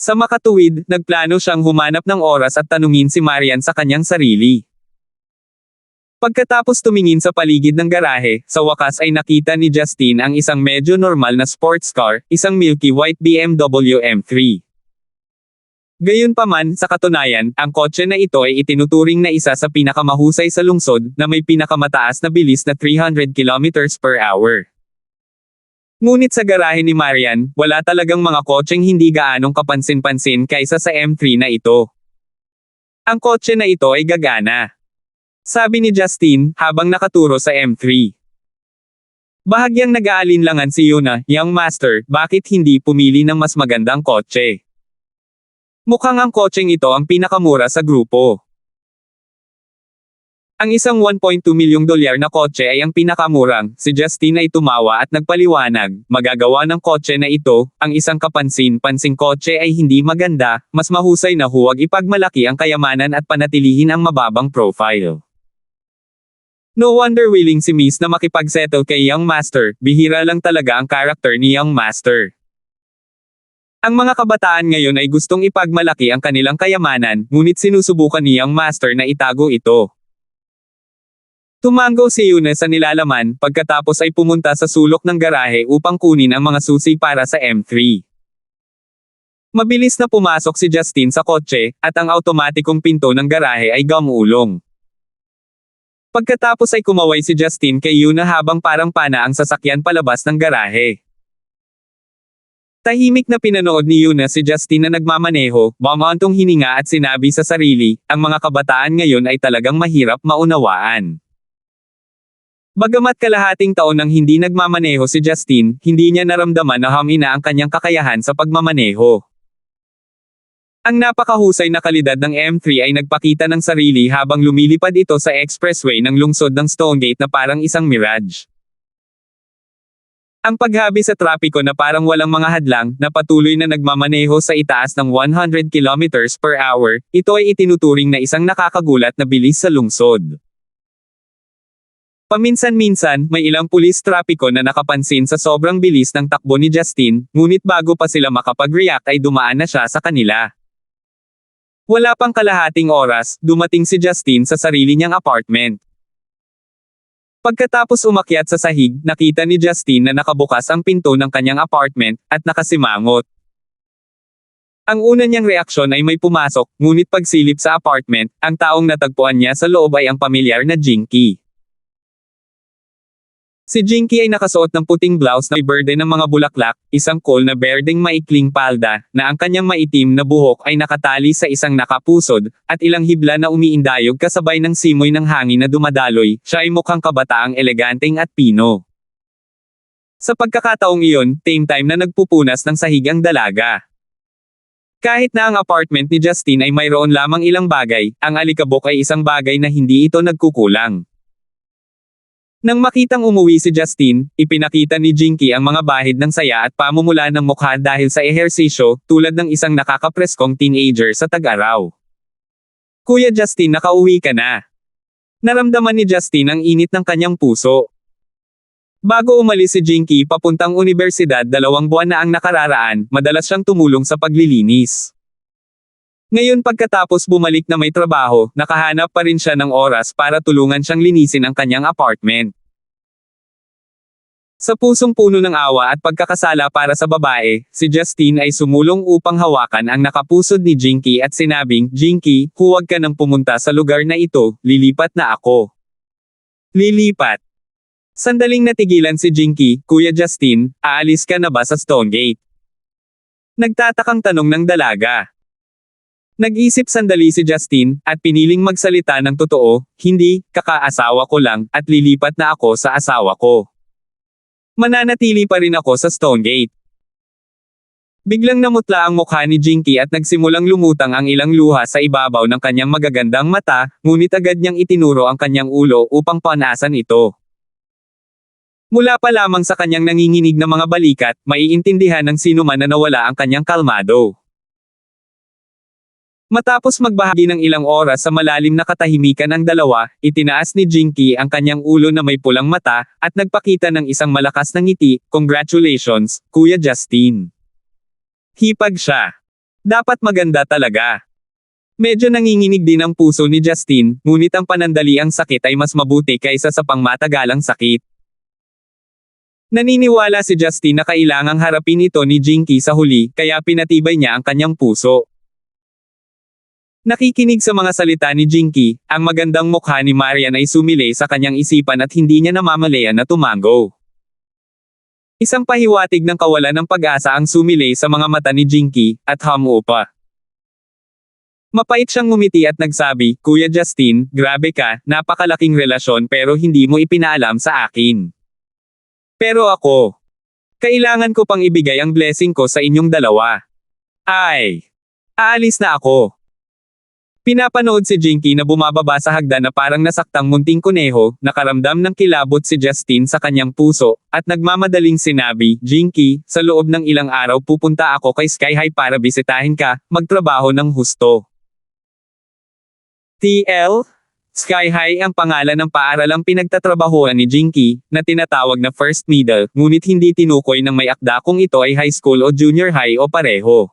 Sa makatuwid, nagplano siyang humanap ng oras at tanungin si Marian sa kanyang sarili. Pagkatapos tumingin sa paligid ng garahe, sa wakas ay nakita ni Justine ang isang medyo normal na sports car, isang milky white BMW M3. Gayunpaman, sa katunayan, ang kotse na ito ay itinuturing na isa sa pinakamahusay sa lungsod, na may pinakamataas na bilis na 300 km/h. Ngunit sa garahe ni Marian, wala talagang mga kotseng hindi gaanong kapansin-pansin kaysa sa M3 na ito. Ang kotse na ito ay gagana. Sabi ni Justine, habang nakaturo sa M3. Bahagyang nag-aalinlangan si Yuna, Young Master, bakit hindi pumili ng mas magandang kotse? Mukhang ang kotseng ito ang pinakamura sa grupo. Ang isang $1.2 milyong na kotse ay ang pinakamurang, si Justine ay tumawa at nagpaliwanag, magagawa ng kotse na ito, ang isang kapansin-pansing kotse ay hindi maganda, mas mahusay na huwag ipagmalaki ang kayamanan at panatilihin ang mababang profile. No wonder willing si Miss na makipagsettle kay Young Master, bihira lang talaga ang karakter ni Young Master. Ang mga kabataan ngayon ay gustong ipagmalaki ang kanilang kayamanan, ngunit sinusubukan niyang master na itago ito. Tumango si Yuna sa nilalaman, pagkatapos ay pumunta sa sulok ng garahe upang kunin ang mga susi para sa M3. Mabilis na pumasok si Justin sa kotse, at ang automatikong pinto ng garahe ay gumulong. Pagkatapos ay kumaway si Justin kay Yuna habang parang pana ang sasakyan palabas ng garahe. Tahimik na pinanood ni Yuna si Justin na nagmamaneho, bumantong hininga at sinabi sa sarili, ang mga kabataan ngayon ay talagang mahirap maunawaan. Bagamat kalahating taon nang hindi nagmamaneho si Justin, hindi niya naramdaman na humina ang kanyang kakayahan sa pagmamaneho. Ang napakahusay na kalidad ng M3 ay nagpakita ng sarili habang lumilipad ito sa expressway ng lungsod ng Stonegate na parang isang mirage. Ang paghabi sa trapiko na parang walang mga hadlang, na patuloy na nagmamaneho sa itaas ng 100 kilometers per hour, ito ay itinuturing na isang nakakagulat na bilis sa lungsod. Paminsan-minsan, may ilang pulis trapiko na nakapansin sa sobrang bilis ng takbo ni Justin, ngunit bago pa sila makapag-react ay dumaan na siya sa kanila. Wala pang kalahating oras, dumating si Justin sa sarili niyang apartment. Pagkatapos umakyat sa sahig, nakita ni Justin na nakabukas ang pinto ng kanyang apartment, at nakasimangot. Ang una niyang reaksyon ay may pumasok, ngunit pagsilip sa apartment, ang taong natagpuan niya sa loob ay ang pamilyar na Jinky. Si Jinky ay nakasuot ng puting blouse na may berde ng mga bulaklak, isang cool na berdeng maikling palda, na ang kanyang maitim na buhok ay nakatali sa isang nakapusod, at ilang hibla na umiindayog kasabay ng simoy ng hangin na dumadaloy, siya ay mukhang kabataang eleganteng at pino. Sa pagkakataong iyon, same time na nagpupunas ng sahig ang dalaga. Kahit na ang apartment ni Justin ay mayroon lamang ilang bagay, ang alikabok ay isang bagay na hindi ito nagkukulang. Nang makitang umuwi si Justin, ipinakita ni Jinky ang mga bahid ng saya at pamumula ng mukha dahil sa ehersisyo, tulad ng isang nakakapreskong teenager sa tag-araw. Kuya Justin, nakauwi ka na. Naramdaman ni Justin ang init ng kanyang puso. Bago umalis si Jinky papuntang universidad 2 buwan na ang nakararaan, madalas siyang tumulong sa paglilinis. Ngayon pagkatapos bumalik na may trabaho, nakahanap pa rin siya ng oras para tulungan siyang linisin ang kanyang apartment. Sa pusong puno ng awa at pagkakasala para sa babae, si Justin ay sumulong upang hawakan ang nakapusod ni Jinky at sinabing, Jinky, huwag ka nang pumunta sa lugar na ito, lilipat na ako. Lilipat. Sandaling natigilan si Jinky, Kuya Justin, aalis ka na ba sa Stonegate? Nagtatakang tanong ng dalaga. Nag-isip sandali si Justin, at piniling magsalita ng totoo, hindi, kakaasawa ko lang, at lilipat na ako sa asawa ko. Mananatili pa rin ako sa Stonegate. Biglang namutla ang mukha ni Jinky at nagsimulang lumutang ang ilang luha sa ibabaw ng kanyang magagandang mata, ngunit agad niyang itinuro ang kanyang ulo upang panasan ito. Mula pa lamang sa kanyang nanginginig na mga balikat, maiintindihan ng sino man na nawala ang kanyang kalmado. Matapos magbahagi ng ilang oras sa malalim na katahimikan ng dalawa, itinaas ni Jinky ang kanyang ulo na may pulang mata, at nagpakita ng isang malakas na ngiti, Congratulations, Kuya Justin. Hipag siya. Dapat maganda talaga. Medyo nanginginig din ang puso ni Justin, ngunit ang panandaliang sakit ay mas mabuti kaysa sa pangmatagalang sakit. Naniniwala si Justin na kailangang harapin ito ni Jinky sa huli, kaya pinatibay niya ang kanyang puso. Nakikinig sa mga salita ni Jinky, ang magandang mukha ni Marian ay sumilay sa kanyang isipan at hindi niya namamalayan na tumango. Isang pahiwatig ng kawalan ng pag-asa ang sumilay sa mga mata ni Jinky, at humupa. Mapait siyang ngumiti at nagsabi, Kuya Justin, grabe ka, napakalaking relasyon pero hindi mo ipinaalam sa akin. Pero ako, kailangan ko pang ibigay ang blessing ko sa inyong dalawa. Ay, aalis na ako. Pinapanood si Jinky na bumababa sa hagdan na parang nasaktang munting kuneho, nakaramdam ng kilabot si Justin sa kanyang puso, at nagmamadaling sinabi, Jinky, sa loob ng ilang araw pupunta ako kay Sky High para bisitahin ka, magtrabaho ng husto. TL? Sky High ang pangalan ng paaralang pinagtatrabahuan ni Jinky, na tinatawag na First Middle, ngunit hindi tinukoy ng may akda kung ito ay high school o junior high o pareho.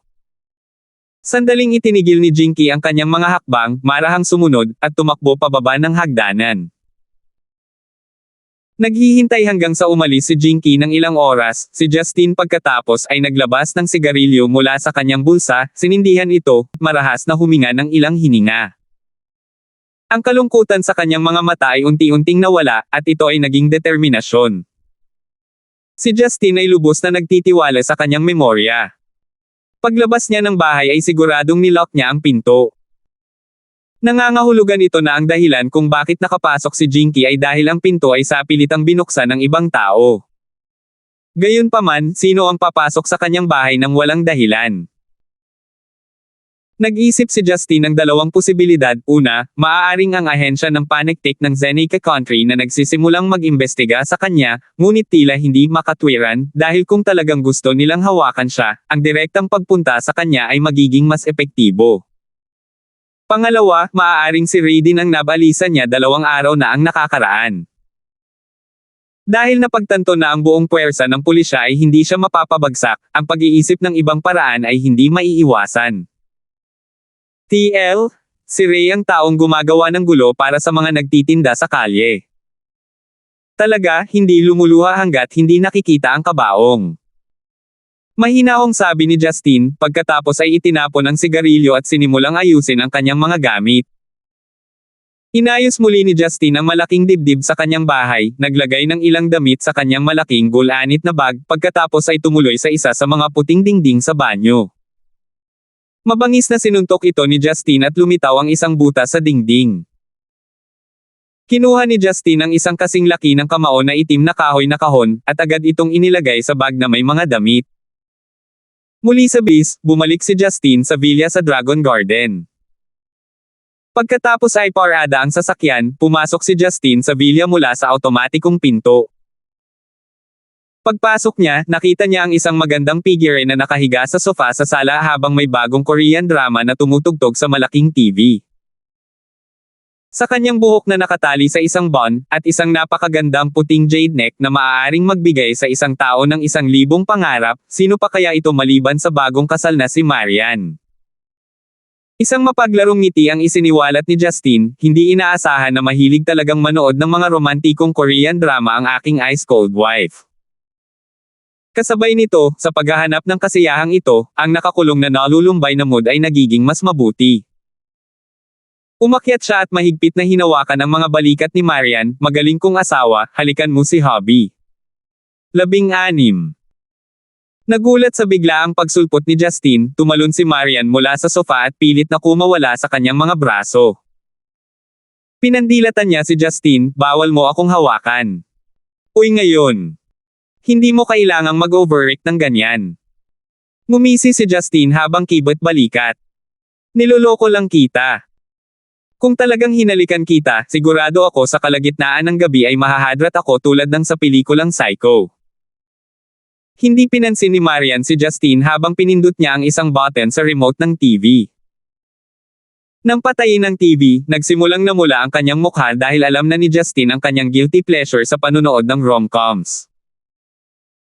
Sandaling itinigil ni Jinky ang kanyang mga hakbang, marahang sumunod, at tumakbo pababa ng hagdanan. Naghihintay hanggang sa umalis si Jinky ng ilang oras, si Justine pagkatapos ay naglabas ng sigarilyo mula sa kanyang bulsa, sinindihan ito, marahas na huminga ng ilang hininga. Ang kalungkutan sa kanyang mga mata ay unti-unting nawala, at ito ay naging determinasyon. Si Justine ay lubos na nagtitiwala sa kanyang memorya. Paglabas niya ng bahay ay siguradong nilock niya ang pinto. Nangangahulugan ito na ang dahilan kung bakit nakapasok si Jinky ay dahil ang pinto ay sa pilitang binuksan ng ibang tao. Gayunpaman, sino ang papasok sa kanyang bahay nang walang dahilan? Nag-isip si Justine ng dalawang posibilidad. Una, maaaring ang ahensya ng paniktik ng Zeneca Country na nagsisimulang mag-imbestiga sa kanya, ngunit tila hindi makatwiran, dahil kung talagang gusto nilang hawakan siya, ang direktang pagpunta sa kanya ay magiging mas epektibo. Pangalawa, maaaring si Ray din ang nabalisan niya 2 araw na ang nakakaraan. Dahil napagtanto na ang buong puwersa ng pulisya ay hindi siya mapapabagsak, ang pag-iisip ng ibang paraan ay hindi maiiwasan. TL, si Ray ang taong gumagawa ng gulo para sa mga nagtitinda sa kalye. Talaga, hindi lumuluha hanggat hindi nakikita ang kabaong. Mahinahong sabi ni Justine, pagkatapos ay itinapon ang sigarilyo at sinimulang ayusin ang kanyang mga gamit. Inayos muli ni Justine ang malaking dibdib sa kanyang bahay, naglagay ng ilang damit sa kanyang malaking gulanit na bag, pagkatapos ay tumuloy sa isa sa mga puting dingding sa banyo. Mabangis na sinuntok ito ni Justine at lumitaw ang isang butas sa dingding. Kinuha ni Justine ang isang kasing laki ng kamao na itim na kahoy na kahon, at agad itong inilagay sa bag na may mga damit. Muli sa base, bumalik si Justine sa villa sa Dragon Garden. Pagkatapos ay parada ang sasakyan, pumasok si Justine sa villa mula sa automatikong pinto. Pagpasok niya, nakita niya ang isang magandang figure na nakahiga sa sofa sa sala habang may bagong Korean drama na tumutugtog sa malaking TV. Sa kanyang buhok na nakatali sa isang bun, at isang napakagandang puting jade neck na maaaring magbigay sa isang tao ng 1,000 pangarap, sino pa kaya ito maliban sa bagong kasal na si Marian? Isang mapaglarong ngiti ang isiniwalat ni Justine, hindi inaasahan na mahilig talagang manood ng mga romantikong Korean drama ang aking ice cold wife. Kasabay nito, sa paghahanap ng kasiyahang ito, ang nakakulong na nalulumbay na mood ay nagiging mas mabuti. Umakyat siya at mahigpit na hinawakan ang mga balikat ni Marian, magaling kong asawa, halikan mo si Hubby. 16. Nagulat sa biglaang pagsulpot ni Justine, tumalon si Marian mula sa sofa at pilit na kumawala sa kanyang mga braso. Pinandilatan niya si Justine, bawal mo akong hawakan. Uy ngayon. Hindi mo kailangang mag-overreact ng ganyan. Ngumisi si Justine habang kibot balikat. Niloloko lang kita. Kung talagang hinalikan kita, sigurado ako sa kalagitnaan ng gabi ay mahahadrat ako tulad ng sa pelikulang Psycho. Hindi pinansin ni Marian si Justine habang pinindot niya ang isang button sa remote ng TV. Nang patayin ng TV, nagsimulang namula ang kanyang mukha dahil alam na ni Justine ang kanyang guilty pleasure sa panunood ng rom-coms.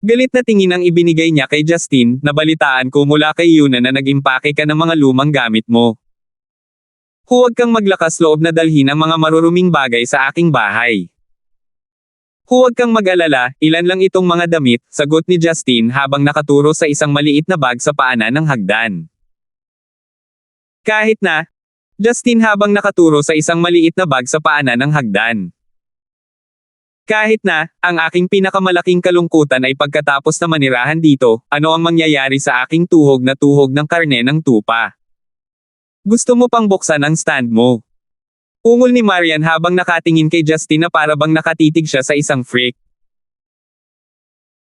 Galit na tingin ang ibinigay niya kay Justine, nabalitaan ko mula kay Yuna na nag-impake ka ng mga lumang gamit mo. Huwag kang maglakas loob na dalhin ang mga maruruming bagay sa aking bahay. Huwag kang mag-alala, ilan lang itong mga damit, sagot ni Justine habang nakaturo sa isang maliit na bag sa paanan ng hagdan. Kahit na, Justine habang nakaturo sa isang maliit na bag sa paanan ng hagdan. Kahit na, ang aking pinakamalaking kalungkutan ay pagkatapos na manirahan dito, ano ang mangyayari sa aking tuhog na tuhog ng karne ng tupa. Gusto mo pang buksan ang stand mo? Ungol ni Marian habang nakatingin kay Justine na para bang nakatitig siya sa isang freak.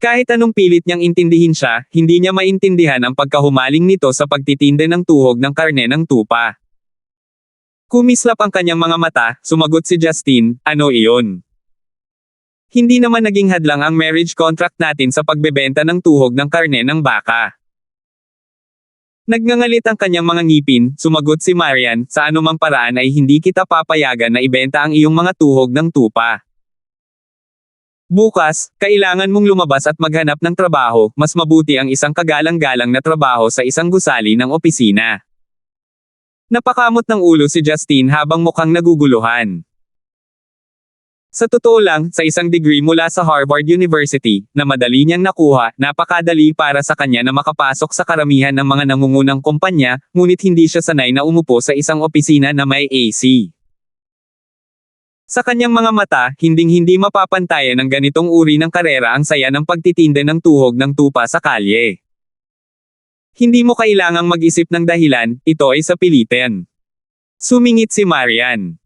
Kahit anong pilit niyang intindihin siya, hindi niya maintindihan ang pagkahumaling nito sa pagtitinde ng tuhog ng karne ng tupa. Kumislap ang kanyang mga mata, sumagot si Justine, ano iyon? Hindi naman naging hadlang ang marriage contract natin sa pagbebenta ng tuhog ng karne ng baka. Nagngangalit ang kanyang mga ngipin, sumagot si Marian, sa anumang paraan ay hindi kita papayagan na ibenta ang iyong mga tuhog ng tupa. Bukas, kailangan mong lumabas at maghanap ng trabaho, mas mabuti ang isang kagalang-galang na trabaho sa isang gusali ng opisina. Napakamot ng ulo si Justine habang mukhang naguguluhan. Sa totoo lang, sa isang degree mula sa Harvard University, na madali niyang nakuha, napakadali para sa kanya na makapasok sa karamihan ng mga nangungunang kumpanya, ngunit hindi siya sanay na umupo sa isang opisina na may AC. Sa kanyang mga mata, hinding-hindi mapapantayan ng ganitong uri ng karera ang saya ng pagtitinda ng tuhog ng tupa sa kalye. Hindi mo kailangang mag-isip ng dahilan, ito ay sa pilitin. Sumingit si Marian.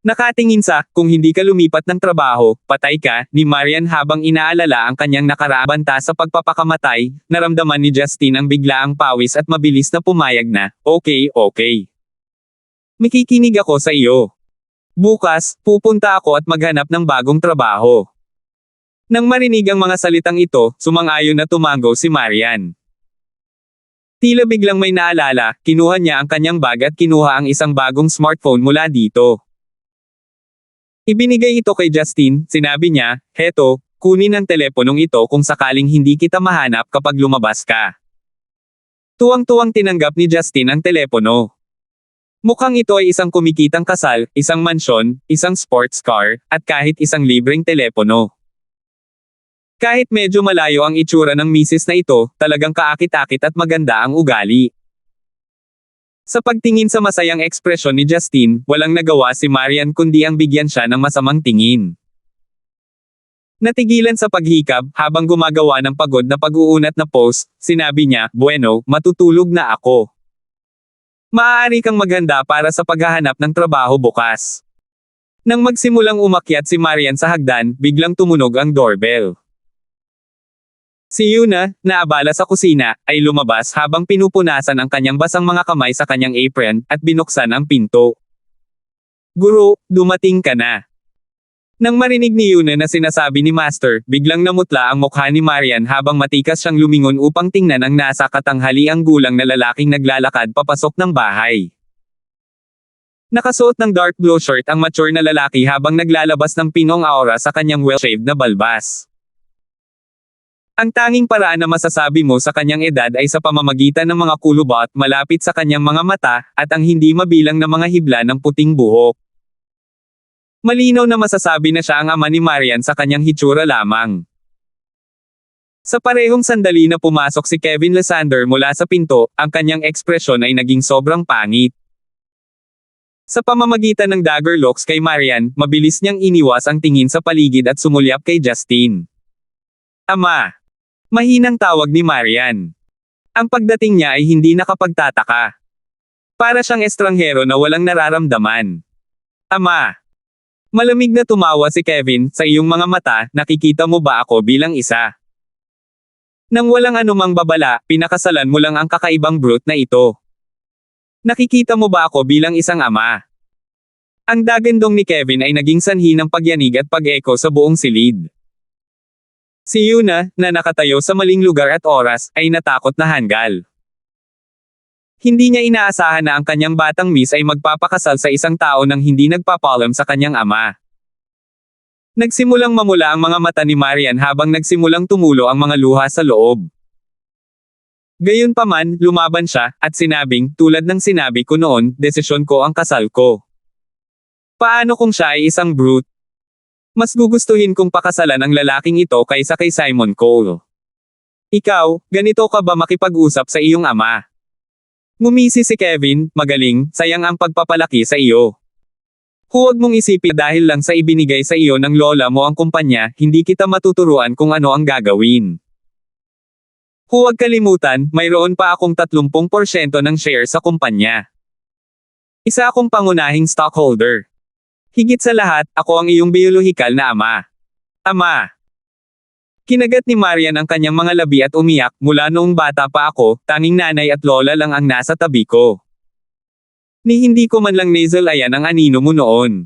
Nakatingin sa, kung hindi ka lumipat ng trabaho, patay ka, ni Marian habang inaalala ang kanyang nakaraabanta sa pagpapakamatay, naramdaman ni Justine ang biglaang pawis at mabilis na pumayag na, okay. Makikinig ako sa iyo. Bukas, pupunta ako at maghanap ng bagong trabaho. Nang marinig ang mga salitang ito, sumang-ayon na tumango si Marian. Tila biglang may naalala, kinuha niya ang kanyang bag at kinuha ang isang bagong smartphone mula dito. Ibinigay ito kay Justine, sinabi niya, heto, kunin ang teleponong ito kung sakaling hindi kita mahanap kapag lumabas ka. Tuwang-tuwang tinanggap ni Justine ang telepono. Mukhang ito ay isang kumikitang kasal, isang mansyon, isang sports car, at kahit isang libreng telepono. Kahit medyo malayo ang itsura ng misis na ito, talagang kaakit-akit at maganda ang ugali. Sa pagtingin sa masayang ekspresyon ni Justine, walang nagawa si Marian kundi ang bigyan siya ng masamang tingin. Natigilan sa paghikab, habang gumagawa ng pagod na pag-uunat na pose, sinabi niya, bueno, matutulog na ako. Maaari kang maghanda para sa paghahanap ng trabaho bukas. Nang magsimulang umakyat si Marian sa hagdan, biglang tumunog ang doorbell. Si Yuna, na abala sa kusina, ay lumabas habang pinupunasan ang kanyang basang mga kamay sa kanyang apron, at binuksan ang pinto. Guro, dumating ka na. Nang marinig ni Yuna na sinasabi ni Master, biglang namutla ang mukha ni Marian habang matikas siyang lumingon upang tingnan ang nasa katanghaliang gulang na lalaking naglalakad papasok ng bahay. Nakasuot ng dark blue shirt ang mature na lalaki habang naglalabas ng pinong aura sa kanyang well-shaved na balbas. Ang tanging paraan na masasabi mo sa kanyang edad ay sa pamamagitan ng mga kulubot malapit sa kanyang mga mata, at ang hindi mabilang na mga hibla ng puting buhok. Malinaw na masasabi na siya ang ama ni Marian sa kanyang hitsura lamang. Sa parehong sandali na pumasok si Kevin Lysander mula sa pinto, ang kanyang ekspresyon ay naging sobrang pangit. Sa pamamagitan ng dagger looks kay Marian, mabilis niyang iniwas ang tingin sa paligid at sumulyap kay Justine. Ama! Mahinang tawag ni Marian. Ang pagdating niya ay hindi nakapagtataka. Para siyang estranghero na walang nararamdaman. Ama! Malamig na tumawa si Kevin, sa iyong mga mata, nakikita mo ba ako bilang isa? Nang walang anumang babala, pinakasalan mo lang ang kakaibang brute na ito. Nakikita mo ba ako bilang isang ama? Ang dagandong ni Kevin ay naging sanhi ng pagyanig at pag-echo sa buong silid. Si Yuna, na nakatayo sa maling lugar at oras, ay natakot na hanggal. Hindi niya inaasahan na ang kanyang batang miss ay magpapakasal sa isang tao nang hindi nagpapaalam sa kanyang ama. Nagsimulang mamula ang mga mata ni Marian habang nagsimulang tumulo ang mga luha sa loob. Gayunpaman, lumaban siya, at sinabing, tulad ng sinabi ko noon, desisyon ko ang kasal ko. Paano kung siya ay isang brute? Mas gugustuhin kong pakasalan ang lalaking ito kaysa kay Simon Cole. Ikaw, ganito ka ba makipag-usap sa iyong ama? Ngumisi si Kevin, magaling, sayang ang pagpapalaki sa iyo. Huwag mong isipin dahil lang sa ibinigay sa iyo ng lola mo ang kumpanya, hindi kita matuturuan kung ano ang gagawin. Huwag kalimutan, mayroon pa akong 30% ng share sa kumpanya. Isa akong pangunahing stockholder. Higit sa lahat, ako ang iyong biolohikal na ama. Ama! Kinagat ni Marian ang kanyang mga labi at umiyak, mula noong bata pa ako, tanging nanay at lola lang ang nasa tabi ko. Ni hindi ko man lang nasalayan ang anino mo noon.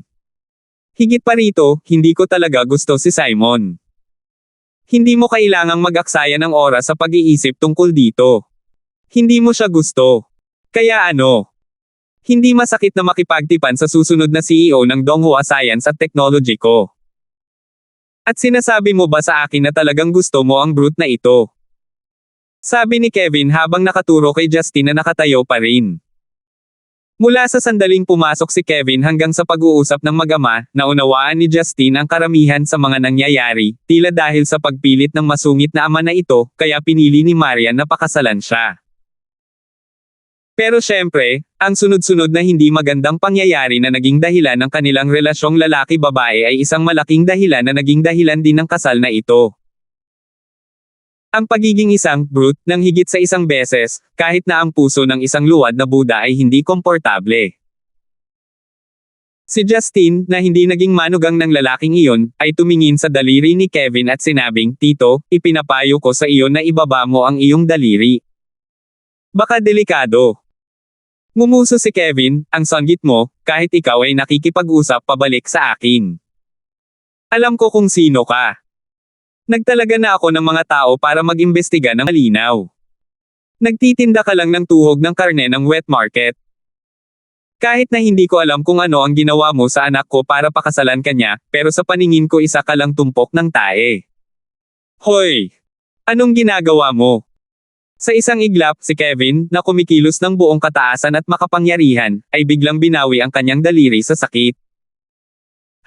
Higit pa rito, hindi ko talaga gusto si Simon. Hindi mo kailangang mag-aksaya ng oras sa pag-iisip tungkol dito. Hindi mo siya gusto. Kaya ano? Hindi masakit na makipagtipan sa susunod na CEO ng Donghua Science at Technology ko. At sinasabi mo ba sa akin na talagang gusto mo ang brute na ito? Sabi ni Kevin habang nakaturo kay Justin na nakatayo pa rin. Mula sa sandaling pumasok si Kevin hanggang sa pag-uusap ng mag-ama, naunawaan ni Justin ang karamihan sa mga nangyayari, tila dahil sa pagpilit ng masungit na ama na ito, kaya pinili ni Marian na pakasalan siya. Pero syempre, ang sunod-sunod na hindi magandang pangyayari na naging dahilan ng kanilang relasyong lalaki-babae ay isang malaking dahilan na naging dahilan din ng kasal na ito. Ang pagiging isang brute ng higit sa isang beses, kahit na ang puso ng isang luwad na Buddha ay hindi komportable. Si Justin, na hindi naging manugang ng lalaking iyon, ay tumingin sa daliri ni Kevin at sinabing, "Tito, ipinapayo ko sa iyo na ibaba mo ang iyong daliri. Baka delikado." Ngumuso si Kevin, "Ang sanggit mo, kahit ikaw ay nakikipag-usap pabalik sa akin. Alam ko kung sino ka." Nagtalaga na ako ng mga tao para mag-imbestiga ng malinaw. Nagtitinda ka lang ng tuhog ng karne ng wet market. Kahit na hindi ko alam kung ano ang ginawa mo sa anak ko para pakasalan ka niya, pero sa paningin ko isa ka lang tumpok ng tae. Hoy! Anong ginagawa mo? Sa isang iglap, si Kevin, na kumikilos ng buong kataasan at makapangyarihan, ay biglang binawi ang kanyang daliri sa sakit.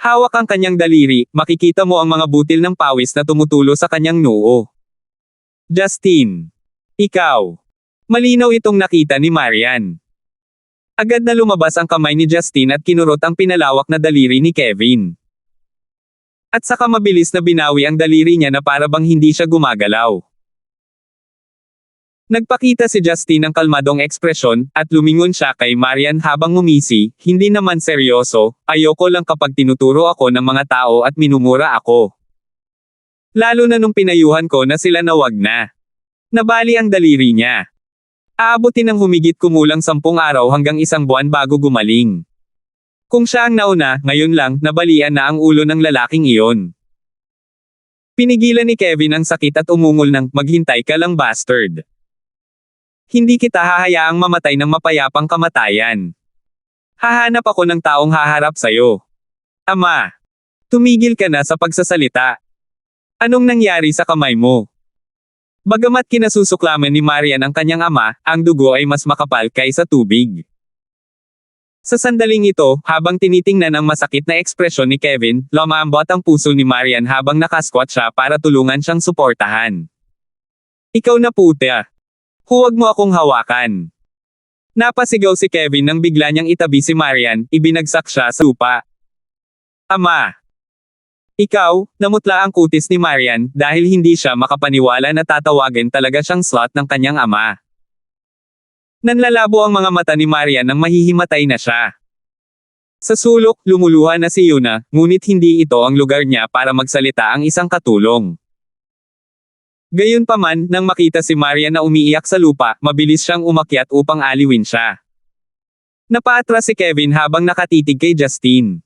Hawak ang kanyang daliri, makikita mo ang mga butil ng pawis na tumutulo sa kanyang noo. Justin. Ikaw. Malinaw itong nakita ni Marian. Agad na lumabas ang kamay ni Justin at kinurot ang pinalawak na daliri ni Kevin. At saka mabilis na binawi ang daliri niya na para bang hindi siya gumagalaw. Nagpakita si Justin ng kalmadong ekspresyon, at lumingon siya kay Marian habang ngumisi, "Hindi naman seryoso, ayoko lang kapag tinuturo ako ng mga tao at minumura ako. Lalo na nung pinayuhan ko na sila na wag na." Nabali ang daliri niya. Aabutin ng humigit kumulang 10 araw hanggang 1 buwan bago gumaling. Kung siya ang nauna, ngayon lang, nabalian na ang ulo ng lalaking iyon. Pinigilan ni Kevin ang sakit at umungol ng, "Maghintay ka lang bastard. Hindi kita hahayaang mamatay ng mapayapang kamatayan. Hahanap ako ng taong haharap sa'yo." Ama! Tumigil ka na sa pagsasalita. Anong nangyari sa kamay mo? Bagamat kinasusuklaman ni Marian ang kanyang ama, ang dugo ay mas makapal kaysa tubig. Sa sandaling ito, habang tinitingnan ang masakit na ekspresyon ni Kevin, lumambot ang puso ni Marian habang nakasquat siya para tulungan siyang suportahan. "Ikaw na puta. Huwag mo akong hawakan." Napasigaw si Kevin nang bigla niyang itabi si Marian, ibinagsak siya sa lupa. "Ama! Ikaw," namutla ang kutis ni Marian, dahil hindi siya makapaniwala na tatawagin talaga siyang slut ng kanyang ama. Nanlalabo ang mga mata ni Marian nang mahihimatay na siya. Sa sulok, lumuluha na si Yuna, ngunit hindi ito ang lugar niya para magsalita ang isang katulong. Gayunpaman, nang makita si Marian na umiiyak sa lupa, mabilis siyang umakyat upang aliwin siya. Napaatras si Kevin habang nakatitig kay Justin.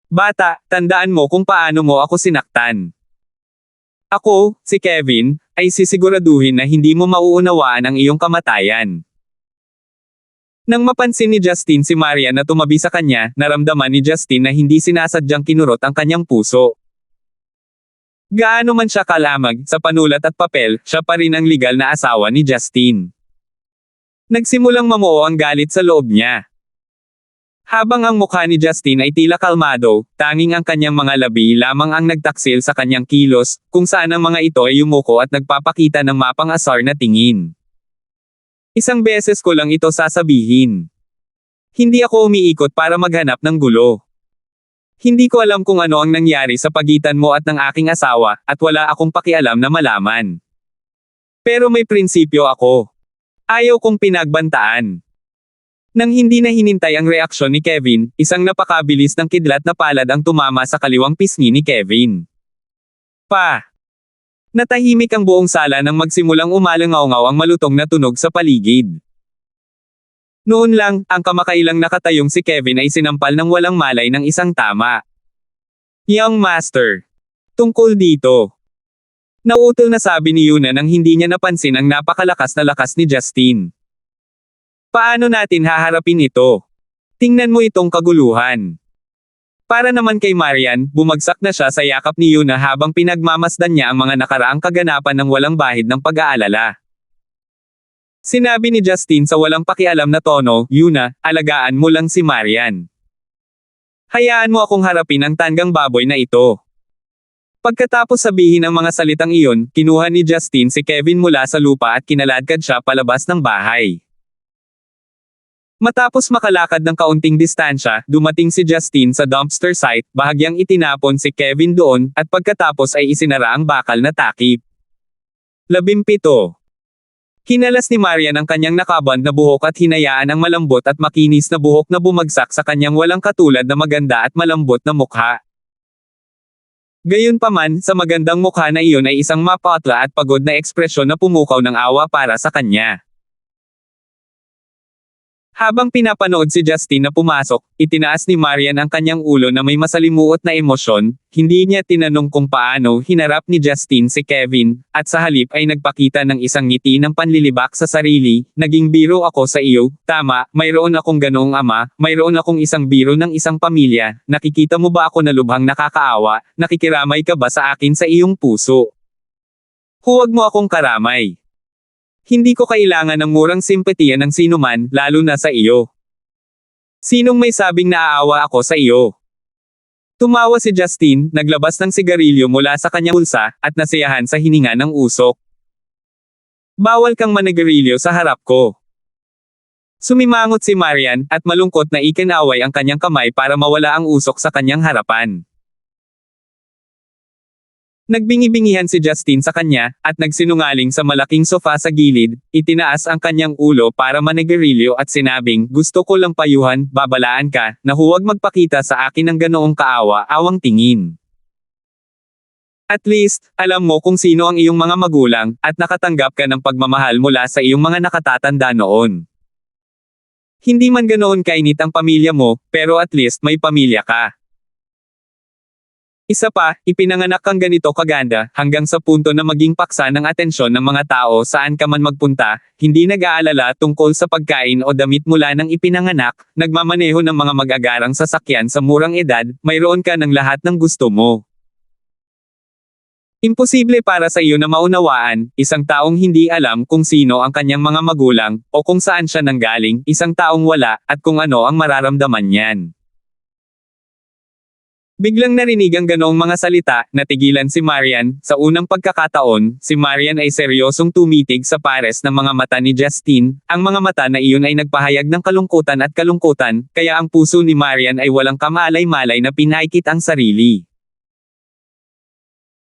"Bata, tandaan mo kung paano mo ako sinaktan. Ako, si Kevin, ay sisiguraduhin na hindi mo mauunawaan ang iyong kamatayan." Nang mapansin ni Justin si Marian na tumabi sa kanya, naramdaman ni Justin na hindi sinasadyang kinurot ang kanyang puso. Gaano man siya kalamag sa panulat at papel, siya pa rin ang legal na asawa ni Justin. Nagsimulang mamuo ang galit sa loob niya. Habang ang mukha ni Justin ay tila kalmado, tanging ang kanyang mga labi lamang ang nagtaksil sa kanyang kilos, kung saan ang mga ito ay yumuko at nagpapakita ng mapang-asar na tingin. "Isang beses ko lang ito sasabihin. Hindi ako umiikot para maghanap ng gulo. Hindi ko alam kung ano ang nangyari sa pagitan mo at ng aking asawa, at wala akong pakialam na malaman. Pero may prinsipyo ako. Ayaw kong pinagbantaan." Nang hindi na hinintay ang reaksyon ni Kevin, isang napakabilis ng kidlat na palad ang tumama sa kaliwang pisngi ni Kevin. Pa! Natahimik ang buong sala nang magsimulang umalangaw-ngaw ang malutong na tunog sa paligid. Noon lang, ang kamakailang nakatayong si Kevin ay sinampal ng walang malay ng isang tama. "Young Master. Tungkol dito. Nautol na sabi ni Yuna nang hindi niya napansin ang napakalakas na lakas ni Justin. Paano natin haharapin ito? Tingnan mo itong kaguluhan. Para naman kay Marian, bumagsak na siya sa yakap ni Yuna habang pinagmamasdan niya ang mga nakaraang kaganapan ng walang bahid ng pag-aalala. Sinabi ni Justin sa walang pakialam na tono, Yuna, alagaan mo lang si Marian. Hayaan mo akong harapin ang tanggang baboy na ito. Pagkatapos sabihin ang mga salitang iyon, kinuha ni Justin si Kevin mula sa lupa at kinaladkad siya palabas ng bahay. Matapos makalakad ng kaunting distansya, dumating si Justin sa dumpster site, bahagyang itinapon si Kevin doon, at pagkatapos ay isinara ang bakal na takip. 17. Kinalas ni Marian ang kanyang nakaband na buhok at hinayaan ang malambot at makinis na buhok na bumagsak sa kanyang walang katulad na maganda at malambot na mukha. Gayunpaman, sa magandang mukha na iyon ay isang mapatla at pagod na ekspresyon na pumukaw ng awa para sa kanya. Habang pinapanood si Justin na pumasok, itinaas ni Marian ang kanyang ulo na may masalimuot na emosyon, hindi niya tinanong kung paano hinarap ni Justin si Kevin, at sa halip ay nagpakita ng isang ngiti ng panlilibak sa sarili, naging biro ako sa iyo, tama, mayroon akong ganoong ama, mayroon akong isang biro ng isang pamilya, nakikita mo ba ako na lubhang nakakaawa, nakikiramay ka ba sa akin sa iyong puso? Huwag mo akong karamay. Hindi ko kailangan ng murang simpatiya ng sinuman, lalo na sa iyo. Sinong may sabing naaawa ako sa iyo? Tumawa si Justin, naglabas ng sigarilyo mula sa kanyang bulsa, at nasiyahan sa hininga ng usok. Bawal kang manigarilyo sa harap ko. Sumimangot si Marian, at malungkot na ikinaway ang kanyang kamay para mawala ang usok sa kanyang harapan. Nagbingi-bingihan si Justin sa kanya, at nagsinungaling sa malaking sofa sa gilid, itinaas ang kanyang ulo para manigarilyo at sinabing, gusto ko lang payuhan, babalaan ka, na huwag magpakita sa akin ng ganoong kaawa-awang tingin. At least, alam mo kung sino ang iyong mga magulang, at nakatanggap ka ng pagmamahal mula sa iyong mga nakatatanda noon. Hindi man ganoon kainit ang pamilya mo, pero at least may pamilya ka. Isa pa, ipinanganak kang ganito kaganda, hanggang sa punto na maging paksa ng atensyon ng mga tao saan ka man magpunta, hindi nag-aalala tungkol sa pagkain o damit mula nang ipinanganak, nagmamaneho ng mga magagarang sasakyan sa murang edad, mayroon ka ng lahat ng gusto mo. Imposible para sa iyo na maunawaan, isang taong hindi alam kung sino ang kanyang mga magulang, o kung saan siya nanggaling, isang taong wala, at kung ano ang mararamdaman niyan. Biglang narinig ang ganoong mga salita, natigilan si Marian, sa unang pagkakataon, si Marian ay seryosong tumitig sa pares ng mga mata ni Justin, ang mga mata na iyon ay nagpahayag ng kalungkutan at kalungkutan, kaya ang puso ni Marian ay walang kamalay-malay na pinaikit ang sarili.